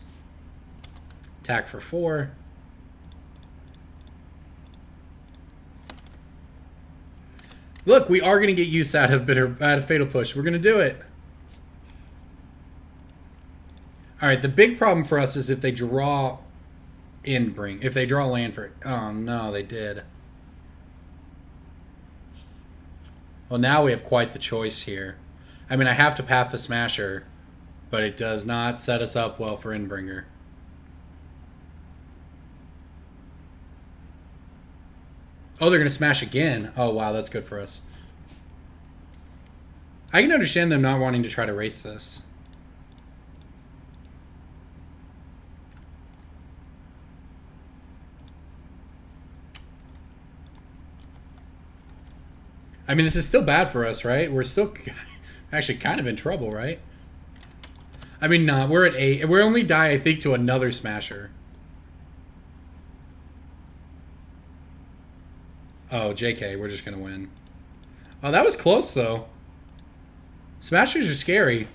Attack for 4. Look, we are going to get use out of Fatal Push. We're going to do it. Alright, the big problem for us is if they draw Endbringer. If they draw land for... Oh, no, they did. Well, now we have quite the choice here. I mean, I have to Path the Smasher, but it does not set us up well for Endbringer. Oh, they're going to smash again. Oh, wow, that's good for us. I can understand them not wanting to try to race this. I mean, this is still bad for us, right? We're still actually kind of in trouble, right? I mean, we're at 8. We're only die, I think, to another Smasher. Oh, JK, we're just going to win. Oh, that was close, though. Smashers are scary.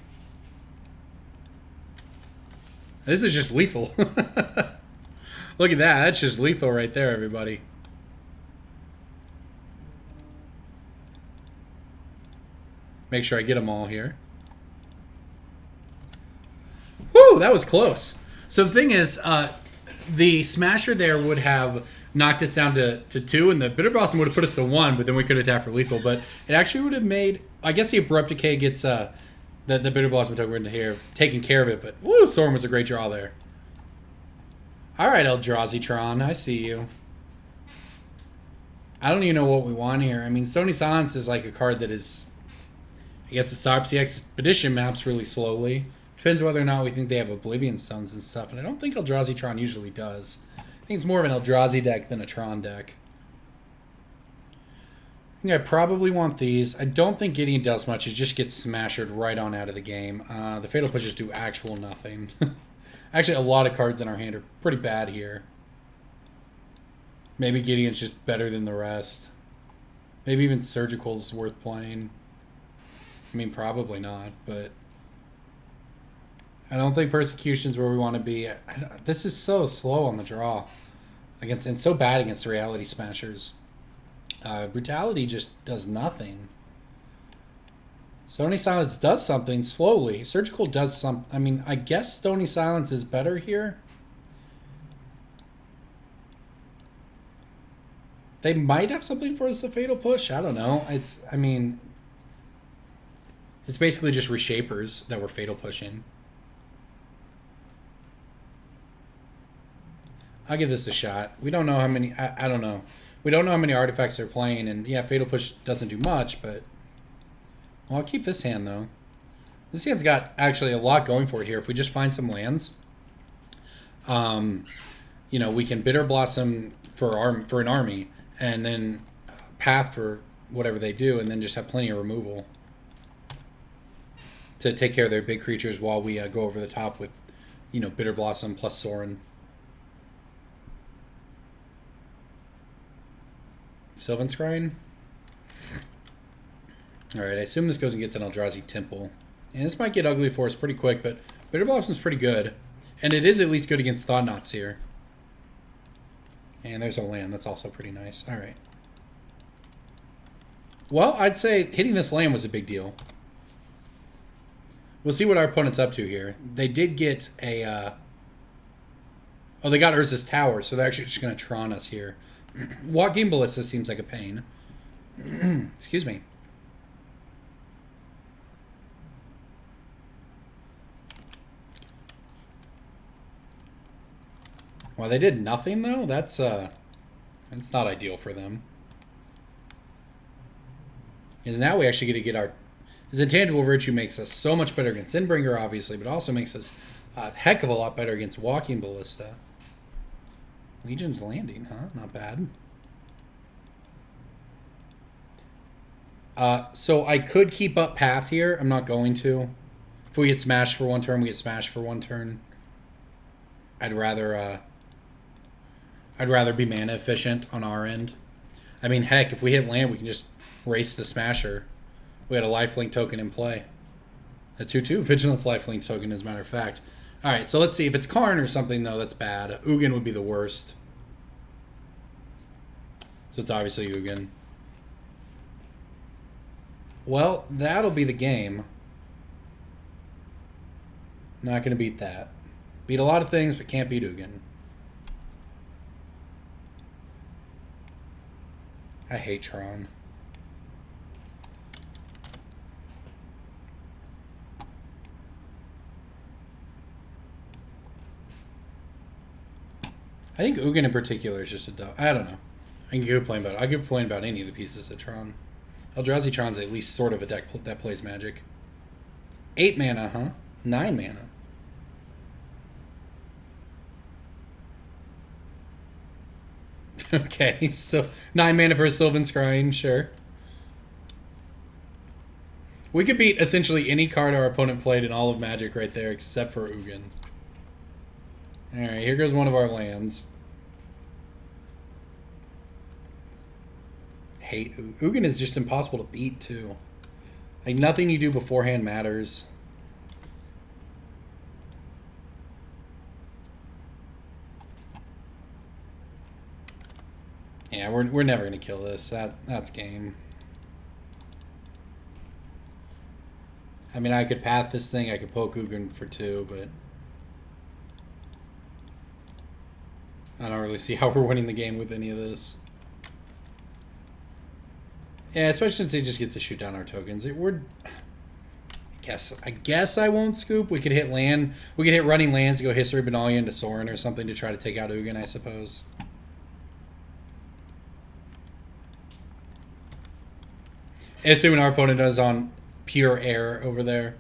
This is just lethal. Look at that. That's just lethal right there, everybody. Make sure I get them all here. Woo, that was close. So the thing is, the Smasher there would have knocked us down to 2, and the Bitterblossom would have put us to 1, but then we could attack for lethal. But it actually would have made... I guess the Abrupt Decay gets the Bitterblossom token into here, taking care of it. But, woo, Sorin was a great draw there. All right, Eldrazi Tron, I see you. I don't even know what we want here. I mean, Stony Silence is like a card that is... I guess it stops the Expedition maps really slowly. Depends whether or not we think they have Oblivion Stones and stuff. And I don't think Eldrazi Tron usually does. I think it's more of an Eldrazi deck than a Tron deck. I think I probably want these. I don't think Gideon does much. It just gets smashed right on out of the game. The Fatal Pushes do actual nothing. Actually, a lot of cards in our hand are pretty bad here. Maybe Gideon's just better than the rest. Maybe even Surgical's worth playing. I mean, probably not, but... I don't think Persecution's where we want to be. This is so slow on the draw. And so bad against Reality Smashers. Brutality just does nothing. Stony Silence does something slowly. Surgical does some... I mean, I guess Stony Silence is better here. They might have something for us, a Fatal Push. I don't know. I mean... It's basically just Reshapers that we're Fatal Pushing. I'll give this a shot. We don't know how many... I don't know. We don't know how many artifacts they're playing. And yeah, Fatal Push doesn't do much, but... Well, I'll keep this hand, though. This hand's got actually a lot going for it here. If we just find some lands... you know, we can Bitterblossom for an army. And then Path for whatever they do. And then just have plenty of removal. To take care of their big creatures while we go over the top with, you know, Bitterblossom plus Sorin. Sylvan Scrying. Alright, I assume this goes and gets an Eldrazi Temple. And this might get ugly for us pretty quick, but Bitterblossom's pretty good. And it is at least good against Thought-Knots here. And there's a land. That's also pretty nice. Alright. Well, I'd say hitting this land was a big deal. We'll see what our opponent's up to here. They did get a... Oh, they got Urza's Tower, so they're actually just going to Tron us here. Walking Ballista seems like a pain. Excuse me. Well, they did nothing, though? That's not ideal for them. And now we actually get to get our... His Intangible Virtue makes us so much better against Endbringer, obviously, but also makes us a heck of a lot better against Walking Ballista. Legion's Landing, huh? Not bad. So I could keep up path here. I'm not going to. If we get smashed for one turn, we get smashed for one turn. I'd rather be mana efficient on our end. I mean, heck, if we hit land, we can just race the Smasher. We had a lifelink token in play. A 2/2 Vigilance lifelink token, as a matter of fact. Alright, so let's see. If it's Karn or something, though, that's bad. Ugin would be the worst. So it's obviously Ugin. Well, that'll be the game. Not going to beat that. Beat a lot of things, but can't beat Ugin. I hate Tron. I think Ugin in particular is just a dumb. I don't know. I could complain about any of the pieces of Tron. Eldrazi Tron's at least sort of a deck that plays Magic. 8 mana, huh? 9 mana. Okay, so 9 mana for a Sylvan Scrying, sure. We could beat essentially any card our opponent played in all of Magic right there, except for Ugin. Alright, here goes one of our lands. Hate Ugin is just impossible to beat, too. Like, nothing you do beforehand matters. Yeah, we're never going to kill this. That's game. I mean, I could path this thing. I could poke Ugin for 2, but I don't really see how we're winning the game with any of this. Yeah, especially since he just gets to shoot down our tokens. I guess I won't scoop. We could hit land. We could hit running lands to go History of Benalia into Sorin or something to try to take out Ugin, I suppose. Assuming our opponent is on pure air over there.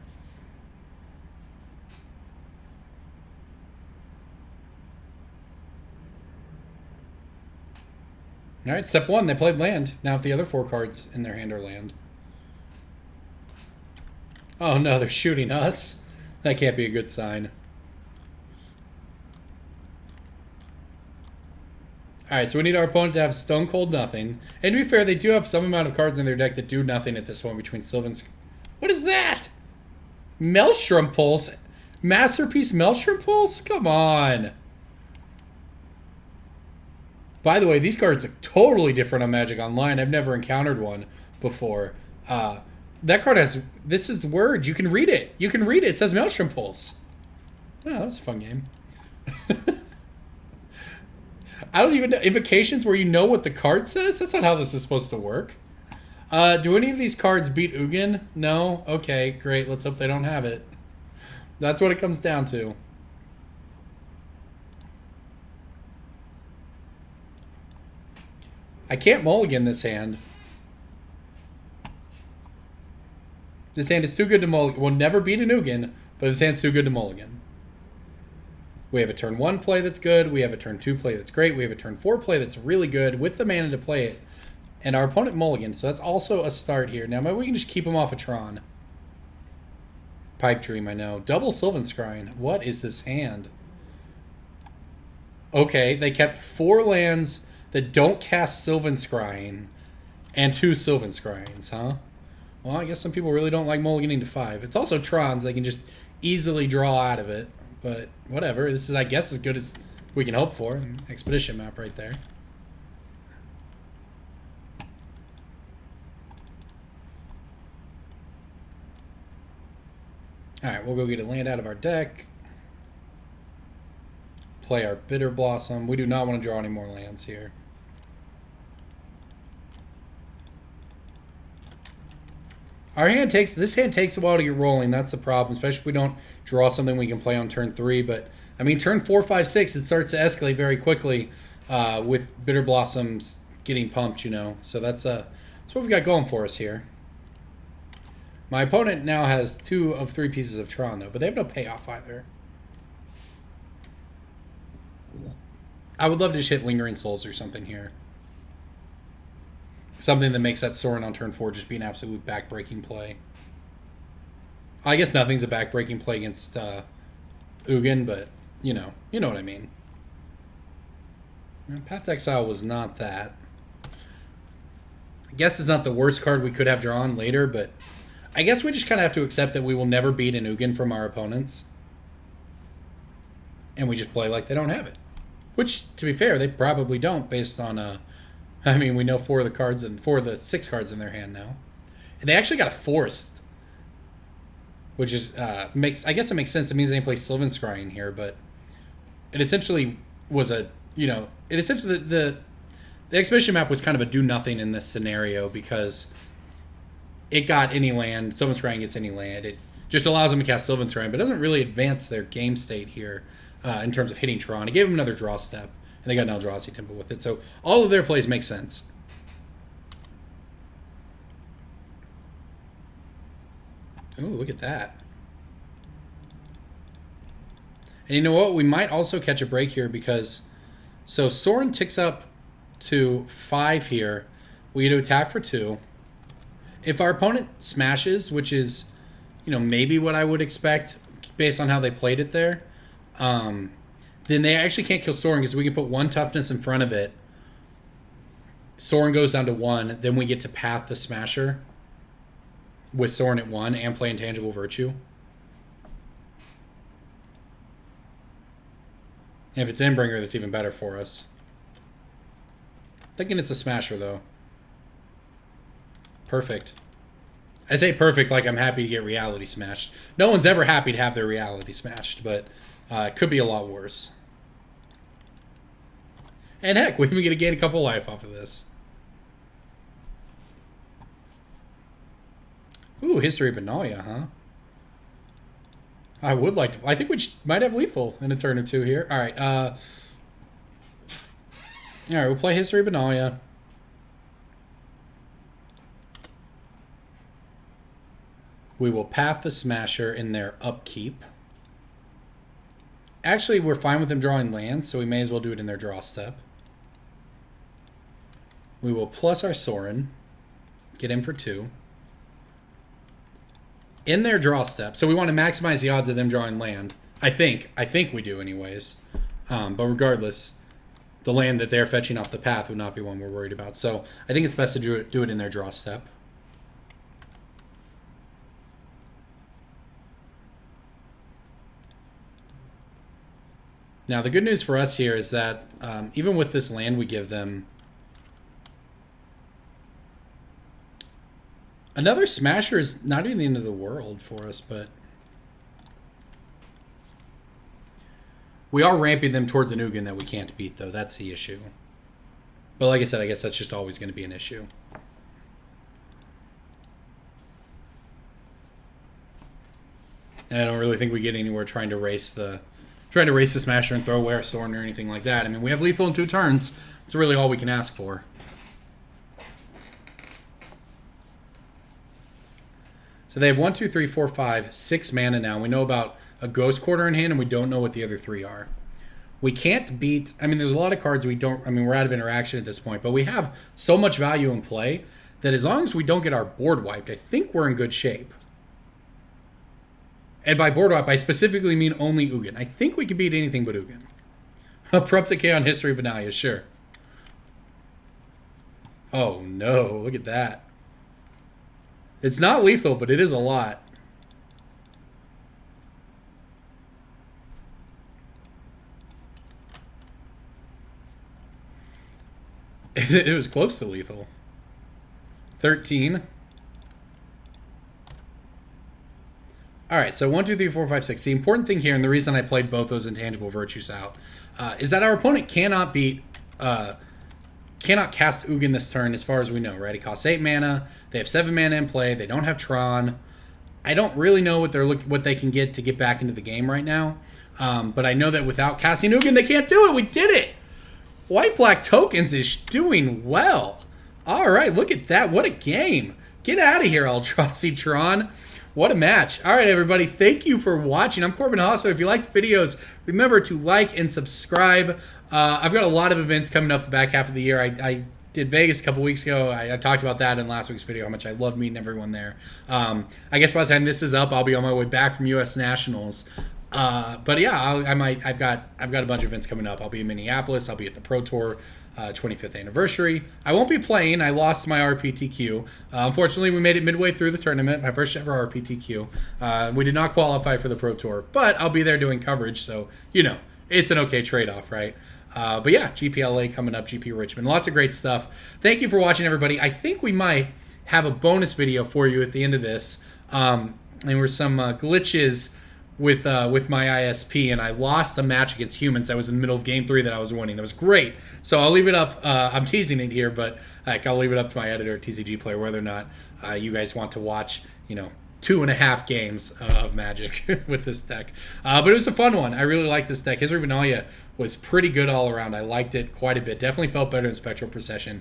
Alright, step 1, they played land. Now if the other 4 cards in their hand are land. Oh no, they're shooting us. That can't be a good sign. Alright, so we need our opponent to have Stone Cold nothing. And to be fair, they do have some amount of cards in their deck that do nothing at this point between Sylvan's... What is that? Maelstrom Pulse? Masterpiece Maelstrom Pulse? Come on. By the way, these cards are totally different on Magic Online. I've never encountered one before. That card has... This is words. You can read it. You can read it. It says Maelstrom Pulse. Oh, that was a fun game. I don't even know. Invocations where you know what the card says? That's not how this is supposed to work. Do any of these cards beat Ugin? No? Okay, great. Let's hope they don't have it. That's what it comes down to. I can't mulligan this hand. This hand is too good to mulligan. We'll never beat an Ugin, but this hand's too good to mulligan. We have a turn 1 play that's good. We have a turn 2 play that's great. We have a turn 4 play that's really good with the mana to play it. And our opponent mulligan, so that's also a start here. Now, maybe we can just keep him off a Tron. Pipe Dream, I know. Double Sylvan Scrying. What is this hand? Okay, they kept 4 lands that don't cast Sylvan Scrying and 2 Sylvan Scryings, huh? Well, I guess some people really don't like mulliganing to 5. It's also Trons. They can just easily draw out of it. But whatever. This is, I guess, as good as we can hope for. Expedition map right there. Alright, we'll go get a land out of our deck. Play our Bitterblossom. We do not want to draw any more lands here. This hand takes a while to get rolling. That's the problem, especially if we don't draw something we can play on turn 3. But, I mean, turn 4, 5, 6, it starts to escalate very quickly with Bitterblossoms getting pumped, you know. So that's what we've got going for us here. My opponent now has 2 of 3 pieces of Tron, though, but they have no payoff either. I would love to just hit Lingering Souls or something here. Something that makes that Sorin on turn 4 just be an absolute backbreaking play. I guess nothing's a backbreaking play against Ugin, but you know what I mean. Path to Exile was not that. I guess it's not the worst card we could have drawn later, but I guess we just kind of have to accept that we will never beat an Ugin from our opponents. And we just play like they don't have it. Which, to be fair, they probably don't based on, I mean, we know 4 of the 6 cards in their hand now. And they actually got a Forest. Which is, I guess it makes sense. It means they play Sylvan Scrying here, but it essentially was the Expedition map was kind of a do-nothing in this scenario because it got any land, Sylvan Scrying gets any land. It just allows them to cast Sylvan Scrying, but it doesn't really advance their game state here in terms of hitting Tron. It gave them another draw step, and they got an Eldrazi Temple with it. So all of their plays make sense. Oh, look at that. And you know what? We might also catch a break here because... So Sorin ticks up to 5 here. We get to attack for 2. If our opponent smashes, which is, maybe what I would expect based on how they played it there, then they actually can't kill Sorin because we can put 1 toughness in front of it. Sorin goes down to 1. Then we get to path the Smasher with Sorin at 1 and play Intangible Virtue. And if it's Endbringer, that's even better for us. Thinking it's a Smasher, though. Perfect. I say perfect like I'm happy to get reality smashed. No one's ever happy to have their reality smashed, but it could be a lot worse. And heck, we even get to gain a couple life off of this. Ooh, History of Benalia, huh? I would like to... I think we might have lethal in a turn or 2 here. All right, we'll play History of Benalia. We will path the Smasher in their upkeep. Actually, we're fine with them drawing lands, so we may as well do it in their draw step. We will plus our Sorin. Get him for 2. In their draw step, so we want to maximize the odds of them drawing land. I think we do anyways. But regardless, the land that they're fetching off the path would not be one we're worried about. So I think it's best to do it in their draw step. Now, the good news for us here is that even with this land we give them, another Smasher is not even the end of the world for us, but we are ramping them towards an Ugin that we can't beat, though. That's the issue. But like I said, I guess that's just always going to be an issue. And I don't really think we get anywhere trying to race the Smasher and throw away our Sorin or anything like that. I mean, we have lethal in 2 turns. It's really all we can ask for. So they have 1, 2, 3, 4, 5, 6 mana now. We know about a Ghost Quarter in hand, and we don't know what the other 3 are. We can't beat... I mean, there's a lot of cards we don't... I mean, we're out of interaction at this point, but we have so much value in play that as long as we don't get our board wiped, I think we're in good shape. And by board wipe, I specifically mean only Ugin. I think we can beat anything but Ugin. Abrupt decay on History of Benalia, sure. Oh, no. Look at that. It's not lethal, but it is a lot. It was close to lethal. 13. All right, so 1, 2, 3, 4, 5, 6. The important thing here, and the reason I played both those Intangible Virtues out, is that our opponent cannot cast Ugin this turn as far as we know, right? It costs 8 mana. They have 7 mana in play. They don't have Tron. I don't really know what they can get to get back into the game right now. But I know that without casting Ugin, they can't do it. We did it. White-black tokens is doing well. All right, look at that. What a game. Get out of here, Eldrazi Tron. What a match. All right, everybody. Thank you for watching. I'm Corbin Hosler. If you like the videos, remember to like and subscribe. I've got a lot of events coming up the back half of the year. I did Vegas a couple weeks ago. I talked about that in last week's video, how much I love meeting everyone there. I guess by the time this is up, I'll be on my way back from U.S. Nationals. But yeah, I've got a bunch of events coming up. I'll be in Minneapolis. I'll be at the Pro Tour 25th anniversary. I won't be playing. I lost my RPTQ. Unfortunately, we made it midway through the tournament, my first ever RPTQ. We did not qualify for the Pro Tour, but I'll be there doing coverage, so, you know, it's an okay trade-off, right? But yeah, GPLA coming up, GP Richmond. Lots of great stuff. Thank you for watching, everybody. I think we might have a bonus video for you at the end of this. There were some glitches with my ISP, and I lost a match against humans. I was in the middle of game 3 that I was winning. That was great. So I'll leave it up. I'm teasing it here, but I'll leave it up to my editor, TCGplayer, whether or not you guys want to watch, 2.5 games of Magic with this deck. But it was a fun one. I really like this deck. History of Benalia was pretty good all around. I liked it quite a bit. Definitely felt better than Spectral Procession.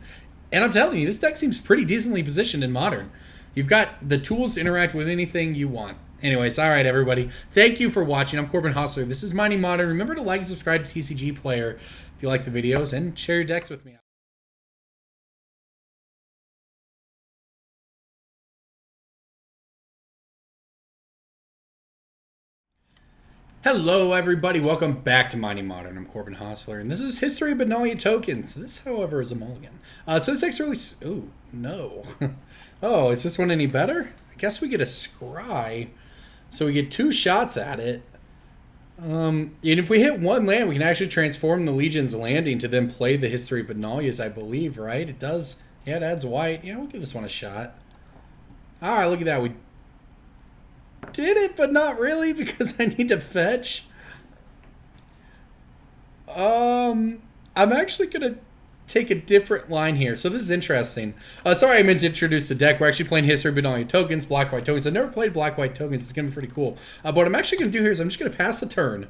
And I'm telling you, this deck seems pretty decently positioned in Modern. You've got the tools to interact with anything you want. Anyways, all right, everybody. Thank you for watching. I'm Corbin Hostler. This is Mining Modern. Remember to like and subscribe to TCGplayer if you like the videos, and share your decks with me. Hello, everybody. Welcome back to Mining Modern. I'm Corbin Hostler, and this is History of Benalia tokens. This, however, is a mulligan. So this deck's really... Oh, no. Oh, is this one any better? I guess we get a scry. So we get 2 shots at it. And if we hit 1 land, we can actually transform the Legion's Landing to then play the History of Benalia's, I believe, right? It does. Yeah, it adds white. Yeah, we'll give this one a shot. All right, look at that. We did it, but not really, because I need to fetch. I'm actually going to take a different line here. So this is interesting. Sorry, I meant to introduce the deck. We're actually playing History of Benalia tokens, black-white tokens. I've never played black-white tokens. It's going to be pretty cool. But what I'm actually going to do here is I'm just going to pass the turn.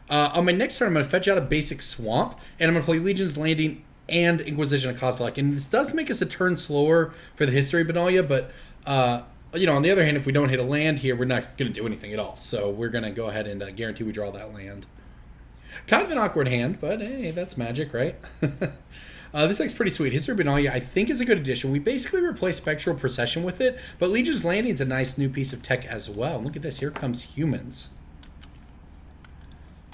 On my next turn, I'm going to fetch out a basic swamp, and I'm going to play Legion's Landing and Inquisition of Kozilek. And this does make us a turn slower for the History of Benalia, but... on the other hand, if we don't hit a land here, we're not going to do anything at all. So we're going to go ahead and guarantee we draw that land. Kind of an awkward hand, but hey, that's Magic, right? This deck's pretty sweet. History of Benalia, I think, is a good addition. We basically replace Spectral Procession with it, but Legion's Landing is a nice new piece of tech as well. And look at this. Here comes humans.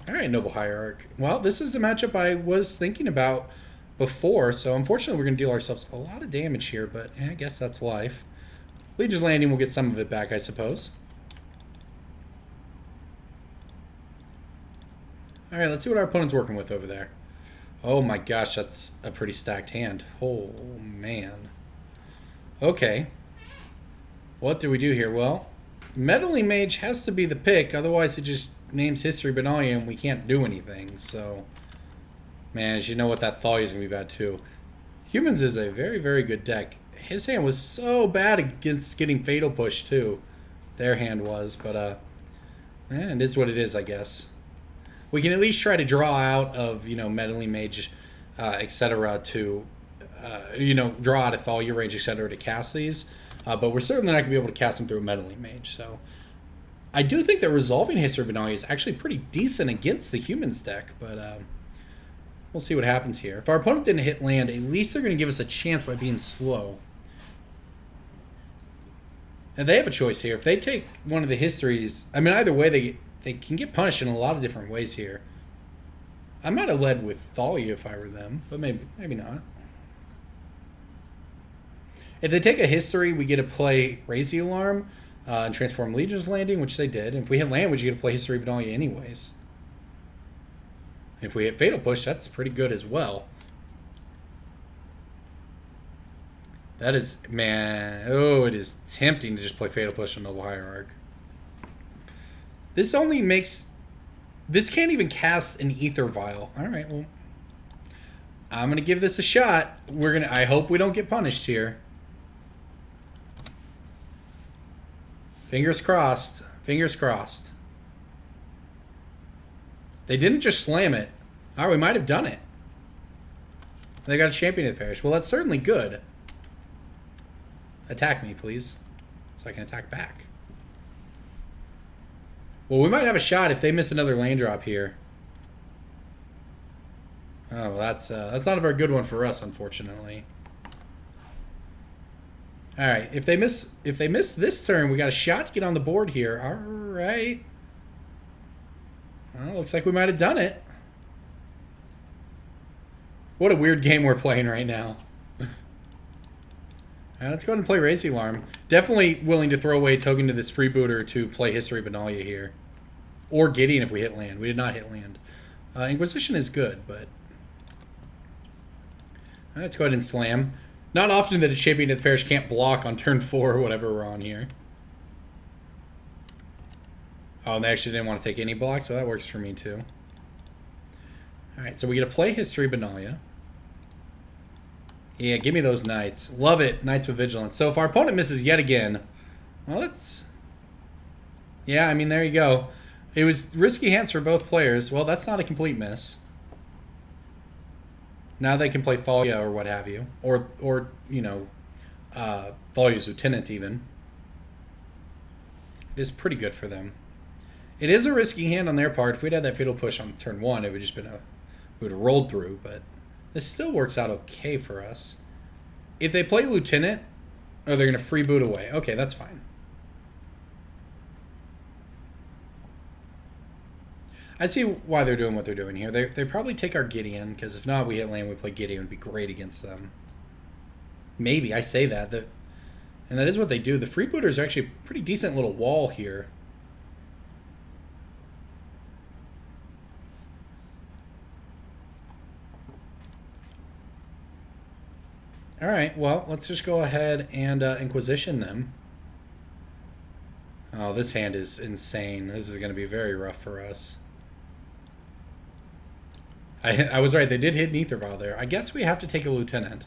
All right, Noble Hierarch. Well, this is a matchup I was thinking about before, so unfortunately we're going to deal ourselves a lot of damage here, but I guess that's life. Legion's Landing will get some of it back, I suppose. All right, let's see what our opponent's working with over there. Oh my gosh, that's a pretty stacked hand. Oh, man. Okay. What do we do here? Well, Meddling Mage has to be the pick, otherwise it just names History of Benalia and we can't do anything. So, man, as you know what, that Thalia is going to be bad too. Humans is a very, very good deck. His hand was so bad against getting Fatal Push, too. Their hand was, but, it is what it is, I guess. We can at least try to draw out of, Meddling Mage, etc. to, draw out of Thalia range, etc. to cast these. But we're certainly not going to be able to cast them through a Meddling Mage, so... I do think that resolving History of Benalia is actually pretty decent against the Humans deck, but, we'll see what happens here. If our opponent didn't hit land, at least they're going to give us a chance by being slow. And they have a choice here. If they take one of the histories, I mean, either way, they can get punished in a lot of different ways here. I might have led with Thalia if I were them, but maybe not. If they take a history, we get to play Raise the Alarm and transform Legion's Landing, which they did. And if we hit language, you get to play History of Benalia anyways. If we hit Fatal Push, that's pretty good as well. That is, man, oh, it is tempting to just play Fatal Push on Noble Hierarch. This only makes, this can't even cast an Ether Vial. All right, well, I'm going to give this a shot. I hope we don't get punished here. Fingers crossed. Fingers crossed. They didn't just slam it. All right, we might have done it. They got a Champion of the Parish. Well, that's certainly good. Attack me, please, so I can attack back. Well, we might have a shot if they miss another land drop here. Oh, well, that's not a very good one for us, unfortunately. All right, if they miss this turn, we got a shot to get on the board here. All right. Well, looks like we might have done it. What a weird game we're playing right now. All right, let's go ahead and play Raising Alarm. Definitely willing to throw away a token to this freebooter to play History of Benalia here. Or Gideon if we hit land. We did not hit land. Inquisition is good, but... All right, let's go ahead and slam. Not often that a Champion of the Parish can't block on turn 4 or whatever we're on here. Oh, and they actually didn't want to take any blocks, so that works for me too. Alright, so we get to play History Benalia. Yeah, give me those Knights. Love it, Knights with Vigilance. So if our opponent misses yet again, well, that's... Yeah, I mean, there you go. It was risky hands for both players. Well, that's not a complete miss. Now they can play Thalia or what have you. Or you know, Thalia's Lieutenant even. It is pretty good for them. It is a risky hand on their part. If we'd had that Fatal Push on turn 1, it would just been we would have rolled through, but this still works out okay for us. If they play Lieutenant, they're going to freeboot away. Okay, that's fine. I see why they're doing what they're doing here. They probably take our Gideon, because if not, we hit land, we play Gideon. It would be great against them. Maybe, I say that. And that is what they do. The freebooters are actually a pretty decent little wall here. Alright, well, let's just go ahead and Inquisition them. Oh, this hand is insane. This is going to be very rough for us. I was right. They did hit an Ether Vial there. I guess we have to take a Lieutenant.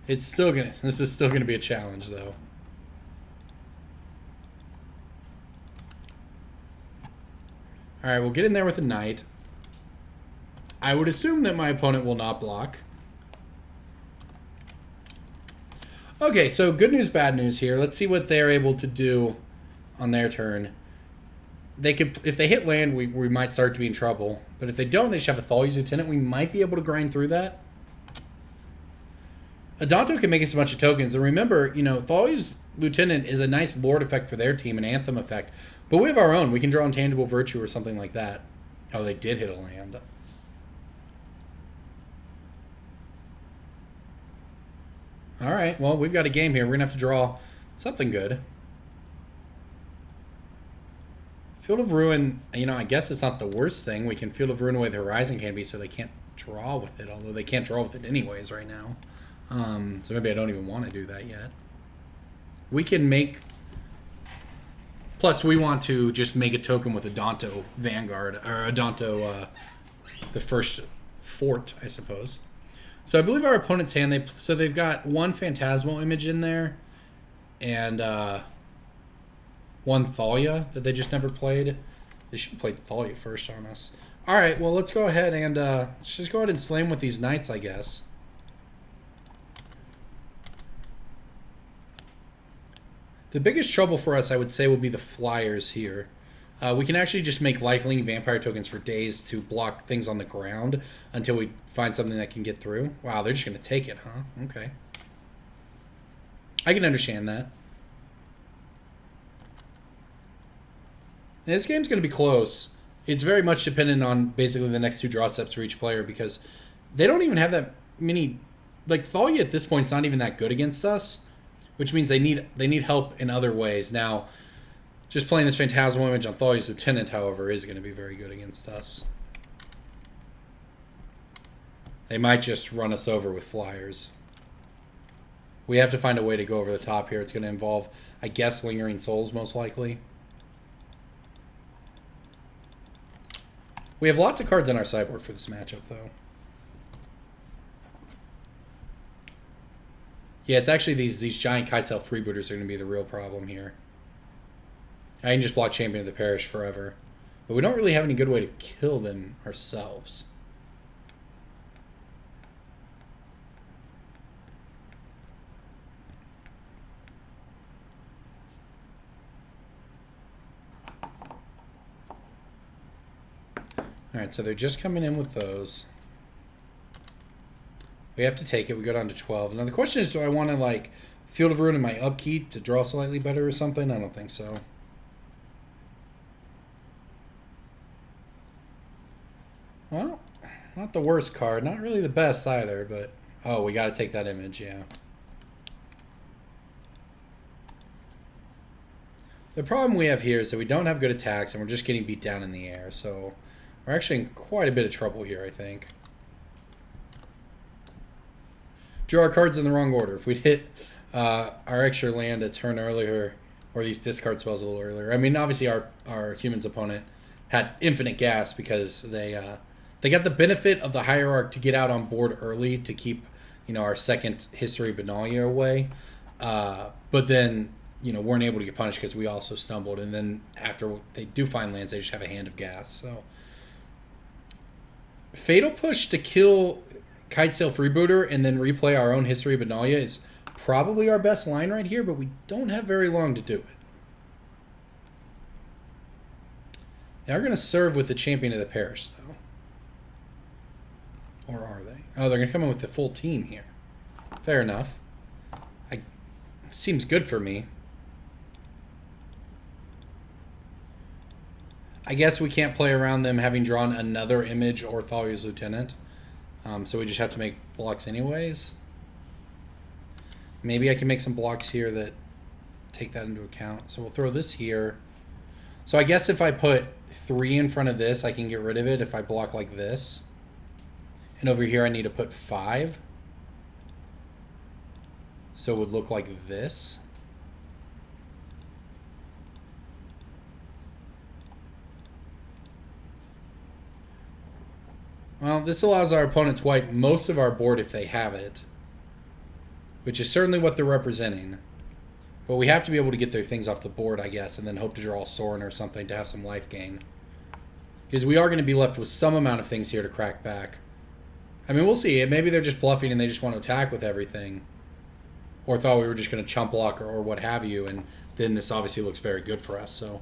It's still gonna. This is still gonna be a challenge, though. All right, we'll get in there with a Knight. I would assume that my opponent will not block. Okay, so good news, bad news here. Let's see what they're able to do on their turn. They could, if they hit land, we might start to be in trouble. But if they don't, they just have a Thalia's Lieutenant. We might be able to grind through that. Adonto can make us a bunch of tokens. And remember, you know, Thalia's Lieutenant is a nice Lord effect for their team, an Anthem effect. But we have our own. We can draw Intangible Virtue or something like that. Oh, they did hit a land. All right, well, we've got a game here. We're going to have to draw something good. Field of Ruin, you know, I guess it's not the worst thing. We can Field of Ruin away the Horizon Canopy so they can't draw with it, although they can't draw with it anyways right now. So maybe I don't even want to do that yet. We can make... Plus, we want to just make a token with Adonto Vanguard, or Adonto, the first fort, I suppose. So I believe our opponent's hand, they've got one Phantasmal Image in there, and one Thalia that they just never played. They should have played Thalia first on us. All right, well, let's go ahead and let's just go ahead and slam with these Knights, I guess. The biggest trouble for us, I would say, will be the flyers here. We can actually just make lifelink vampire tokens for days to block things on the ground until we find something that can get through. Wow, they're just going to take it, huh? Okay. I can understand that. Now, this game's going to be close. It's very much dependent on basically the next 2 draw steps for each player because they don't even have that many... Like, Thalia at this point is not even that good against us, which means they need help in other ways. Now... Just playing this Phantasmal Image on Thalia's Lieutenant, however, is going to be very good against us. They might just run us over with flyers. We have to find a way to go over the top here. It's going to involve, I guess, Lingering Souls, most likely. We have lots of cards on our sideboard for this matchup, though. Yeah, it's actually these giant Kitesail freebooters are going to be the real problem here. I can just block Champion of the Parish forever. But we don't really have any good way to kill them ourselves. Alright, so they're just coming in with those. We have to take it. We go down to 12. Now the question is, do I want to, like, Field of Ruin in my upkeep to draw slightly better or something? I don't think so. Well, not the worst card. Not really the best either, but... Oh, we got to take that image, yeah. The problem we have here is that we don't have good attacks, and we're just getting beat down in the air, so... We're actually in quite a bit of trouble here, I think. Drew our cards in the wrong order. If we'd hit our extra land a turn earlier, or these discard spells a little earlier. I mean, obviously our human's opponent had infinite gas because they got the benefit of the Hierarch to get out on board early to keep, our second History of Benalia away. But then, weren't able to get punished because we also stumbled. And then after they do find lands, they just have a hand of gas. So Fatal Push to kill Kitesail Freebooter and then replay our own History of Benalia is probably our best line right here, but we don't have very long to do it. They are going to serve with the Champion of the Parish, though. Or are they? Oh, they're going to come in with the full team here. Fair enough. Seems good for me. I guess we can't play around them having drawn another image or Thalia's Lieutenant. So we just have to make blocks anyways. Maybe I can make some blocks here that take that into account. So we'll throw this here. So I guess if I put 3 in front of this, I can get rid of it if I block like this. And over here I need to put 5. So it would look like this. Well, this allows our opponent to wipe most of our board if they have it, which is certainly what they're representing. But we have to be able to get their things off the board, I guess, and then hope to draw a Sorin or something to have some life gain. Because we are going to be left with some amount of things here to crack back. I mean, we'll see. Maybe they're just bluffing and they just want to attack with everything. Or thought we were just going to chump block or what have you, and then this obviously looks very good for us. So,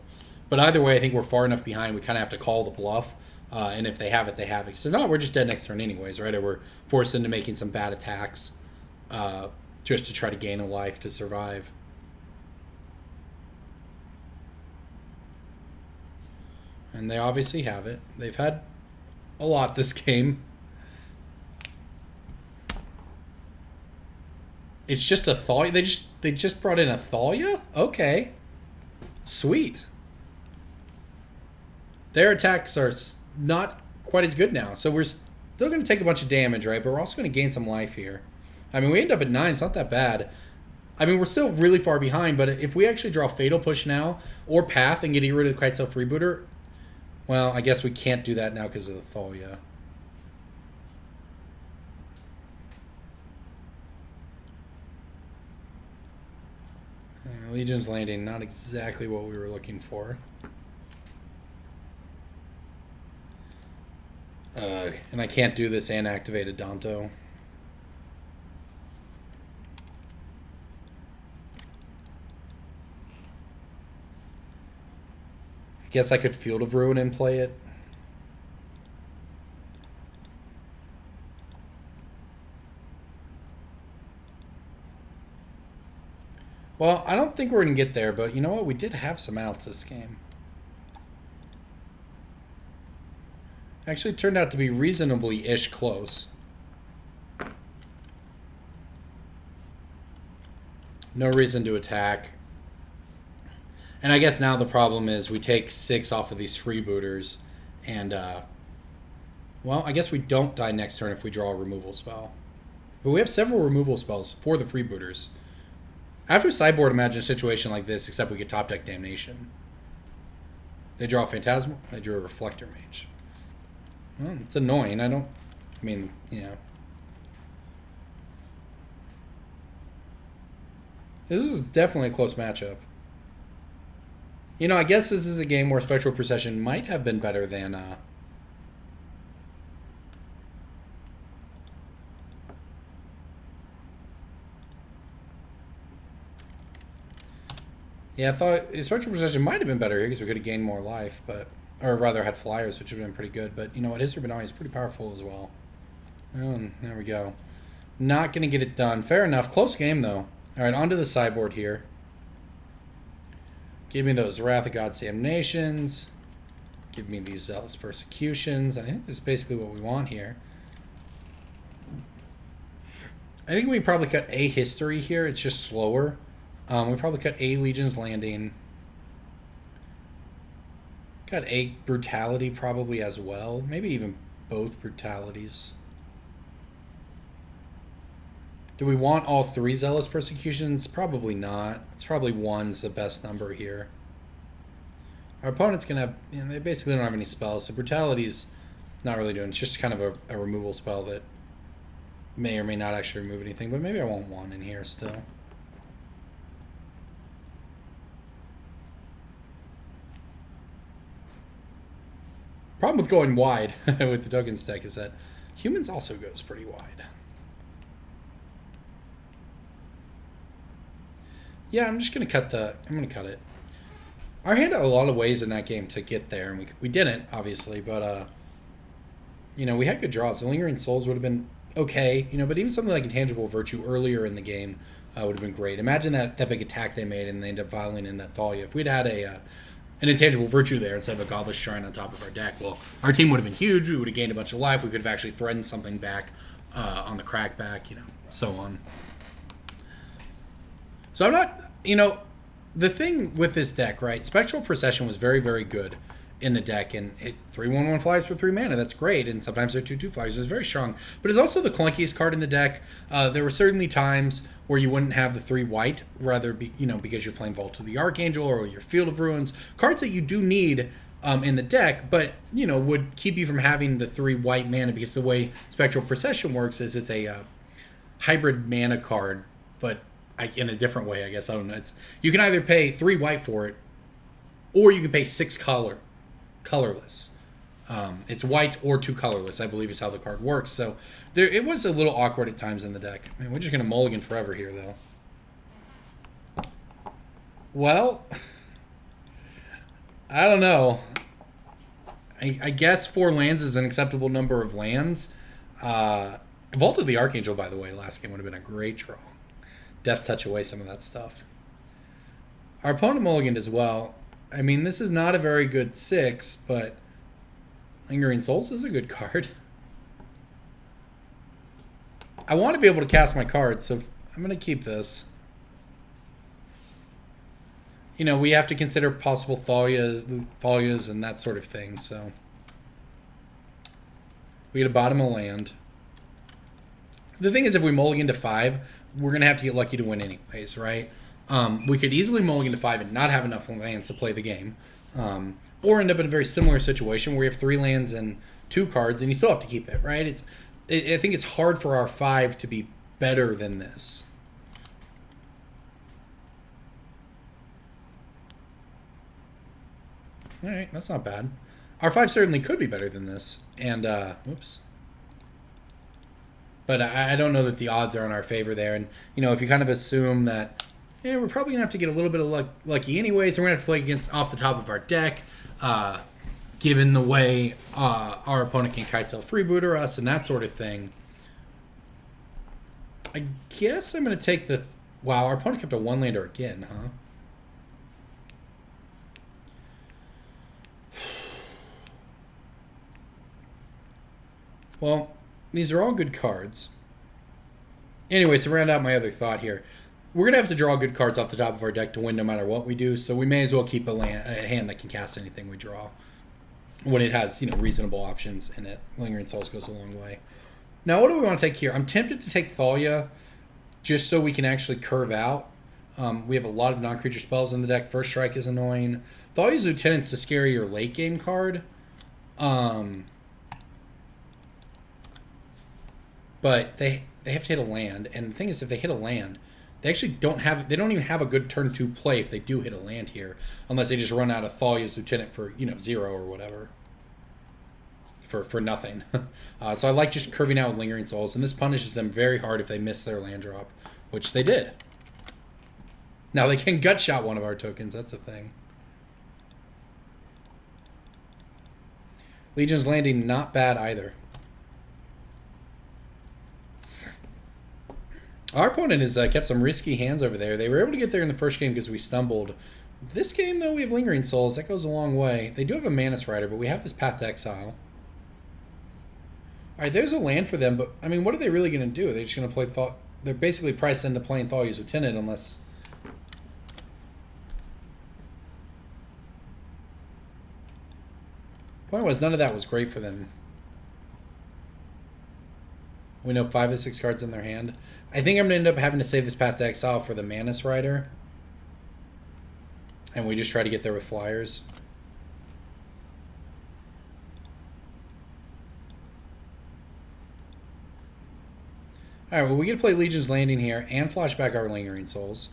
but either way, I think we're far enough behind. We kind of have to call the bluff. And if they have it, they have it. So no, we're just dead next turn anyways, right? Or we're forced into making some bad attacks just to try to gain a life to survive. And they obviously have it. They've had a lot this game. It's just a Thalia. They just brought in a Thalia? Okay. Sweet. Their attacks are not quite as good now. So we're still going to take a bunch of damage, right? But we're also going to gain some life here. I mean, we end up at 9. It's not that bad. I mean, we're still really far behind, but if we actually draw Fatal Push now or Path and get rid of the Kitesail Freebooter, well, I guess we can't do that now because of the Thalia. Legion's Landing, not exactly what we were looking for. And I can't do this and activate a Danto. I guess I could Field of Ruin and play it. Well, I don't think we're going to get there, but you know what? We did have some outs this game. Actually turned out to be reasonably-ish close. No reason to attack. And I guess now the problem is we take 6 off of these freebooters, and, well, I guess we don't die next turn if we draw a removal spell. But we have several removal spells for the freebooters. After Sideboard, imagine a situation like this, except we get top deck Damnation. They draw a Phantasmal, they drew a Reflector Mage. Well, it's annoying. I mean, you know. This is definitely a close matchup. You know, I guess this is a game where Spectral Procession might have been better than, yeah, I thought Spectral Procession might have been better here because we could have gained more life, but... Or rather had flyers, which would have been pretty good. But you know what? History of Benalia is pretty powerful as well. Oh, there we go. Not going to get it done. Fair enough. Close game, though. All right, onto the sideboard here. Give me those Wrath of God's Damnations. Give me these Zealous Persecutions. And I think this is basically what we want here. I think we probably cut a History here. It's just slower. We probably cut a Legion's Landing. Got a Brutality probably as well. Maybe even both Brutalities. Do we want all 3 Zealous Persecutions? Probably not. It's probably 1's the best number here. Our opponent's going to have... You know, they basically don't have any spells, so Brutality's not really doing... It's just kind of a removal spell that may or may not actually remove anything, but maybe I want 1 in here still. Problem with going wide with the tokens deck is that Humans also goes pretty wide. Yeah, I'm just going to cut the... I'm going to cut it. Our hand had a lot of ways in that game to get there, and we didn't, obviously, but, you know, we had good draws. The Lingering Souls would have been okay, you know, but even something like Intangible Virtue earlier in the game would have been great. Imagine that big attack they made, and they ended up violating in that Thalia. If we'd had an Intangible Virtue there instead of a Godless Shrine on top of our deck, well, our team would have been huge. We would have gained a bunch of life. We could have actually threatened something back on the crackback, you know, so on. So I'm not... You know, the thing with this deck, right? Spectral Procession was very, very good in the deck, and 3/1/1 flyers for 3 mana. That's great, and sometimes they're 2/2 flyers. It's very strong, but it's also the clunkiest card in the deck. There were certainly times where you wouldn't have the 3 white, rather be, you know, because you're playing Vault of the Archangel or your Field of Ruins, cards that you do need in the deck, but you know would keep you from having the 3 white mana, because the way Spectral Procession works is it's a hybrid mana card, but in a different way, I guess. I don't know. You can either pay 3 white for it, or you can pay 6 colorless. It's white or 2 colorless, I believe, is how the card works. So it was a little awkward at times in the deck. I mean, we're just going to mulligan forever here, though. Well, I don't know. I guess 4 lands is an acceptable number of lands. Vault of the Archangel, by the way, last game would have been a great draw. Death Touch away some of that stuff. Our opponent mulliganed as well. I mean, this is not a very good 6, but Lingering Souls is a good card. I want to be able to cast my cards, so I'm going to keep this. You know, we have to consider possible Thalias and that sort of thing, so. We get a bottom of land. The thing is, if we mulligan to 5, we're going to have to get lucky to win anyways, right? We could easily mulligan to 5 and not have enough lands to play the game. Or end up in a very similar situation where we have 3 lands and 2 cards, and you still have to keep it, right? I think it's hard for our 5 to be better than this. All right, that's not bad. Our 5 certainly could be better than this. And, whoops. But I don't know that the odds are in our favor there. And, you know, if you kind of assume that, yeah, we're probably going to have to get a little bit of lucky anyways, and we're going to have to play against off the top of our deck, given the way our opponent can Kitesail Freebooter us and that sort of thing. I guess I'm going to take the... Wow, our opponent kept a 1-lander again, huh? Well... These are all good cards. Anyways, to round out my other thought here, we're going to have to draw good cards off the top of our deck to win no matter what we do, so we may as well keep a hand that can cast anything we draw when it has, you know, reasonable options in it. Lingering Souls goes a long way. Now, what do we want to take here? I'm tempted to take Thalia just so we can actually curve out. We have a lot of non-creature spells in the deck. First Strike is annoying. Thalia's Lieutenant's a scarier late-game card. But they have to hit a land, and the thing is, if they hit a land, they actually don't even have a good turn 2 play if they do hit a land here, unless they just run out of Thalia's Lieutenant for, you know, 0 or whatever. For nothing. So I like just curving out with Lingering Souls, and this punishes them very hard if they miss their land drop, which they did. Now they can gut shot one of our tokens, that's a thing. Legion's Landing, not bad either. Our opponent has kept some risky hands over there. They were able to get there in the first game because we stumbled. This game, though, we have Lingering Souls. That goes a long way. They do have a Manus Rider, but we have this Path to Exile. All right, there's a land for them, but, I mean, what are they really going to do? Are they just going to play Thought? They're basically priced into playing Thalia's Lieutenant unless... Point was, none of that was great for them. We know 5 of 6 cards in their hand. I think I'm going to end up having to save this Path to Exile for the Manus Rider. And we just try to get there with flyers. Alright, well, we get to play Legion's Landing here and flash back our Lingering Souls.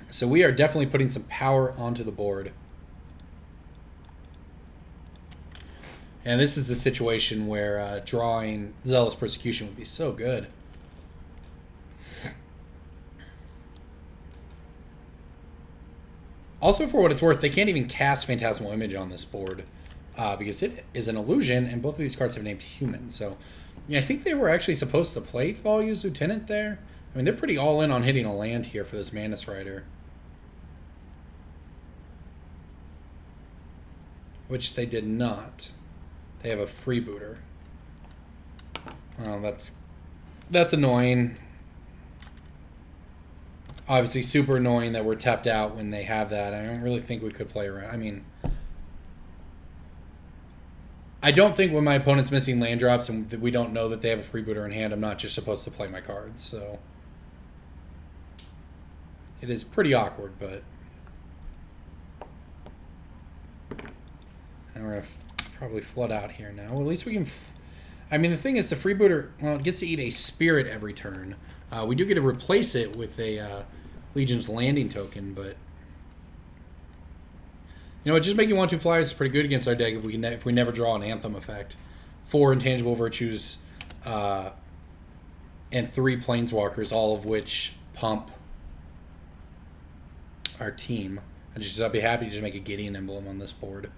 So we are definitely putting some power onto the board. And this is a situation where drawing Zealous Persecution would be so good. Also, for what it's worth, they can't even cast Phantasmal Image on this board because it is an illusion, and both of these cards have named human. So, yeah, I think they were actually supposed to play Thalia's Lieutenant there. I mean, they're pretty all in on hitting a land here for this Manus Rider. Which they did not. They have a freebooter. Well, that's annoying. Obviously, super annoying that we're tapped out when they have that. I don't really think we could play around. I mean, I don't think when my opponent's missing land drops and we don't know that they have a freebooter in hand, I'm not just supposed to play my cards. So it is pretty awkward, but and we're going to probably flood out here now. Well, at least we can... I mean, the thing is, the freebooter, well, it gets to eat a spirit every turn. We do get to replace it with a Legion's Landing token, but... You know what, just making 1/2 flyers is pretty good against our deck if we never draw an Anthem effect. 4 Intangible Virtues and 3 Planeswalkers, all of which pump our team. I'd be happy to just make a Gideon emblem on this board.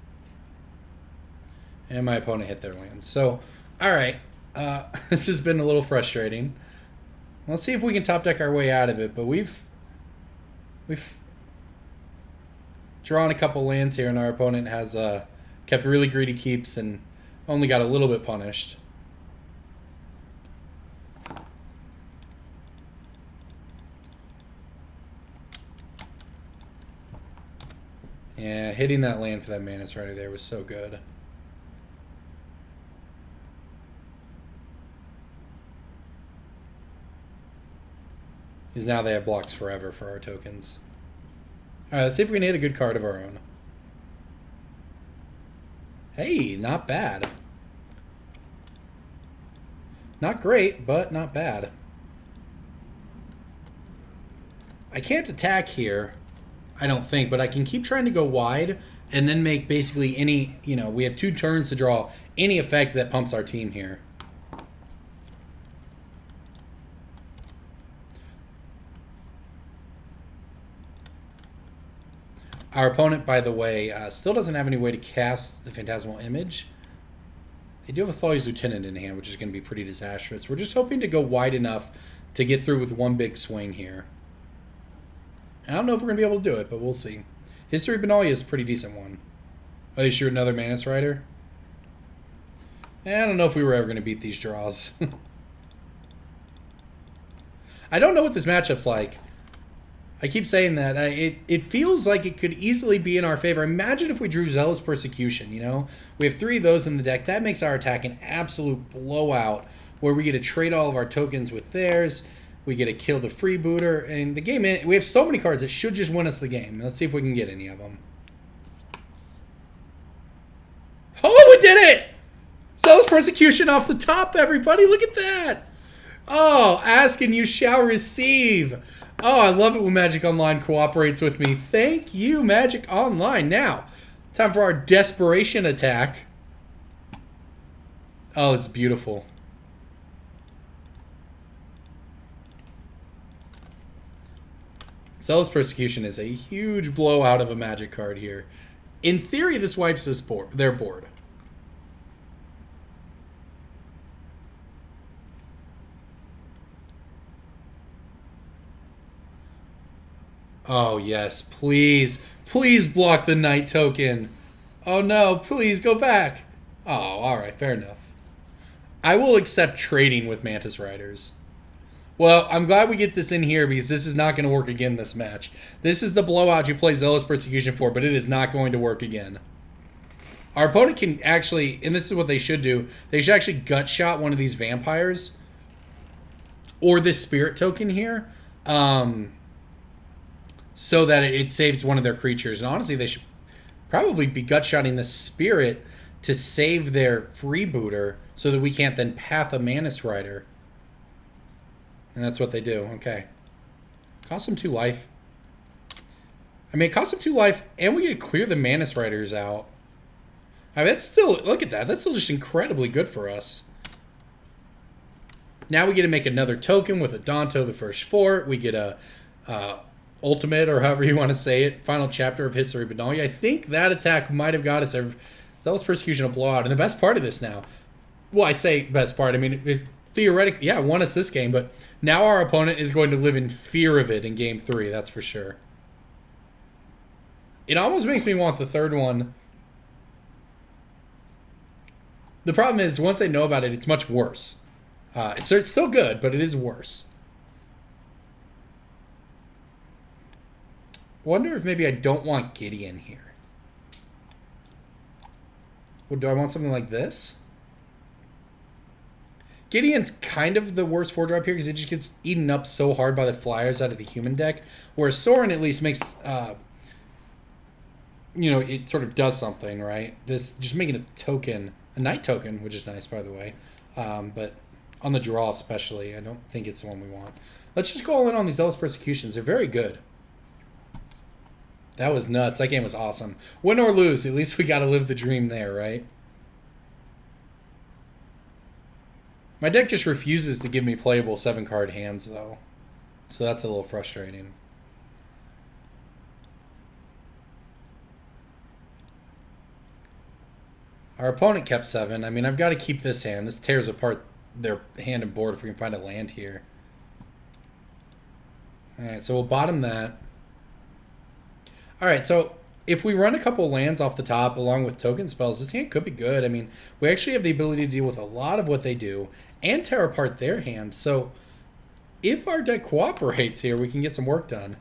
And my opponent hit their lands. So, alright. This has been a little frustrating. Let's see if we can top deck our way out of it. But we've drawn a couple lands here, and our opponent has kept really greedy keeps and only got a little bit punished. Yeah, hitting that land for that Manus Rider there was so good. Because now they have blocks forever for our tokens. Alright, let's see if we can hit a good card of our own. Hey, not bad. Not great, but not bad. I can't attack here, I don't think, but I can keep trying to go wide and then make basically any, you know, we have 2 turns to draw any effect that pumps our team here. Our opponent, by the way, still doesn't have any way to cast the Phantasmal Image. They do have a Thalia's Lieutenant in hand, which is going to be pretty disastrous. We're just hoping to go wide enough to get through with one big swing here. I don't know if we're going to be able to do it, but we'll see. History of Benalia is a pretty decent one. Oh, you shoot another Manus Rider? I don't know if we were ever going to beat these draws. I don't know what this matchup's like. I keep saying that. It feels like it could easily be in our favor. Imagine if we drew Zealous Persecution, you know? We have 3 of those in the deck. That makes our attack an absolute blowout, where we get to trade all of our tokens with theirs. We get to kill the freebooter. And the game, we have so many cards that should just win us the game. Let's see if we can get any of them. Oh, we did it! Zealous Persecution off the top, everybody. Look at that. Oh, ask and you shall receive. Oh, I love it when Magic Online cooperates with me. Thank you, Magic Online. Now, time for our Desperation attack. Oh, it's beautiful. Zealous Persecution is a huge blowout of a Magic card here. In theory, this wipes their board. Oh, yes. Please. Please block the knight token. Oh, no. Please go back. Oh, all right. Fair enough. I will accept trading with Mantis Riders. Well, I'm glad we get this in here because this is not going to work again this match. This is the blowout you play Zealous Persecution for, but it is not going to work again. Our opponent can actually, and this is what they should do, they should actually gut shot one of these vampires or this spirit token here so that it saves one of their creatures. And honestly, they should probably be gut shotting the spirit to save their freebooter so that we can't then path a Mantis Rider. And that's what they do. Okay. Cost them 2 life. I mean, it costs them 2 life, and we get to clear the Mantis Riders out. I mean, that's still, look at that. That's still just incredibly good for us. Now we get to make another token with a Danto, the first fort. We get a ultimate, or however you want to say it, final chapter of History of Benalia. I think that attack might have got us a Zealous Persecution, a blowout. And the best part of this now, well, I say best part, I mean, it theoretically, yeah, won us this game, but now our opponent is going to live in fear of it in Game 3, that's for sure. It almost makes me want the third one. The problem is, once they know about it, it's much worse. So it's still good, but it is worse. Wonder if maybe I don't want Gideon here. Well, do I want something like this? Gideon's kind of the worst 4-drop here because it just gets eaten up so hard by the flyers out of the human deck. Whereas Sorin at least makes, you know, it sort of does something, right? This, just making a token, a knight token, which is nice, by the way. But on the draw especially, I don't think it's the one we want. Let's just go all in on these Zealous Persecutions. They're very good. That was nuts. That game was awesome. Win or lose, at least we got to live the dream there, right? My deck just refuses to give me playable 7-card hands, though. So that's a little frustrating. Our opponent kept 7. I mean, I've got to keep this hand. This tears apart their hand and board if we can find a land here. Alright, so we'll bottom that. Alright, so if we run a couple lands off the top along with token spells, this hand could be good. I mean, we actually have the ability to deal with a lot of what they do and tear apart their hand. So if our deck cooperates here, we can get some work done.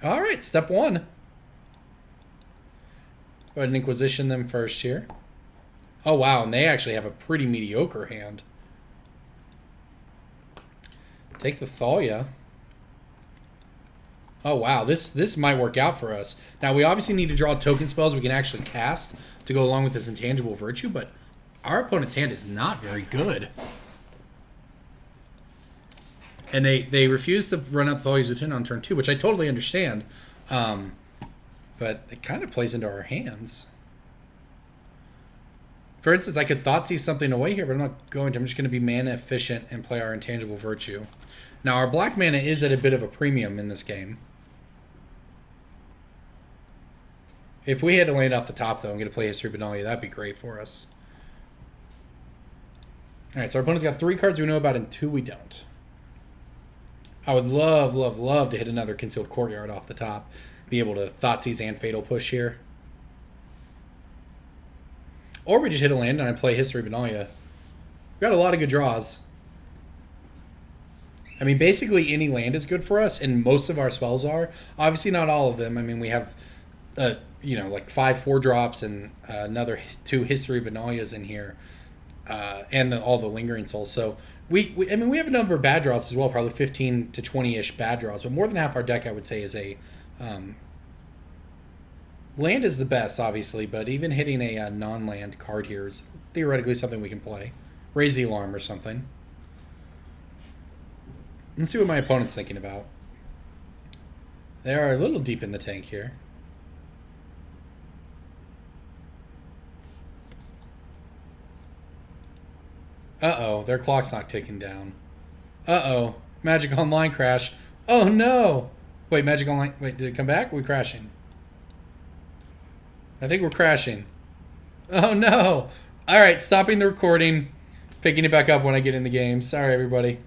Alright, step 1. Go ahead and Inquisition them first here. Oh, wow, and they actually have a pretty mediocre hand. Take the Thalia. Oh, wow, this might work out for us. Now, we obviously need to draw token spells we can actually cast to go along with this Intangible Virtue, but our opponent's hand is not very good. And they refuse to run out Thalia's Lieutenant on turn 2, which I totally understand. But it kind of plays into our hands. For instance, I could Thoughtseize something away here, but I'm not going to. I'm just going to be mana efficient and play our Intangible Virtue. Now, our black mana is at a bit of a premium in this game. If we had to land off the top, though, and get to play History of Benalia, that'd be great for us. Alright, so our opponent's got 3 cards we know about and 2 we don't. I would love, love, love to hit another Concealed Courtyard off the top. Be able to Thoughtseize and Fatal Push here. Or we just hit a land and I play History of Benalia. We've got a lot of good draws. I mean, basically any land is good for us, and most of our spells are. Obviously not all of them. I mean, we have, you know, like 5 4-drops and another 2 History of Benalias in here. And all the Lingering Souls. So, I mean, we have a number of bad draws as well, probably 15 to 20-ish bad draws. But more than half our deck, I would say, is a... land is the best, obviously, but even hitting a non-land card here is theoretically something we can play. Raise the Alarm or something. Let's see what my opponent's thinking about. They are a little deep in the tank here. Uh-oh, their clock's not ticking down. Uh-oh, Magic Online crash. Oh, no! Wait, Magic Online... Wait, did it come back? Are we crashing? I think we're crashing. Oh, no! Alright, stopping the recording. Picking it back up when I get in the game. Sorry, everybody.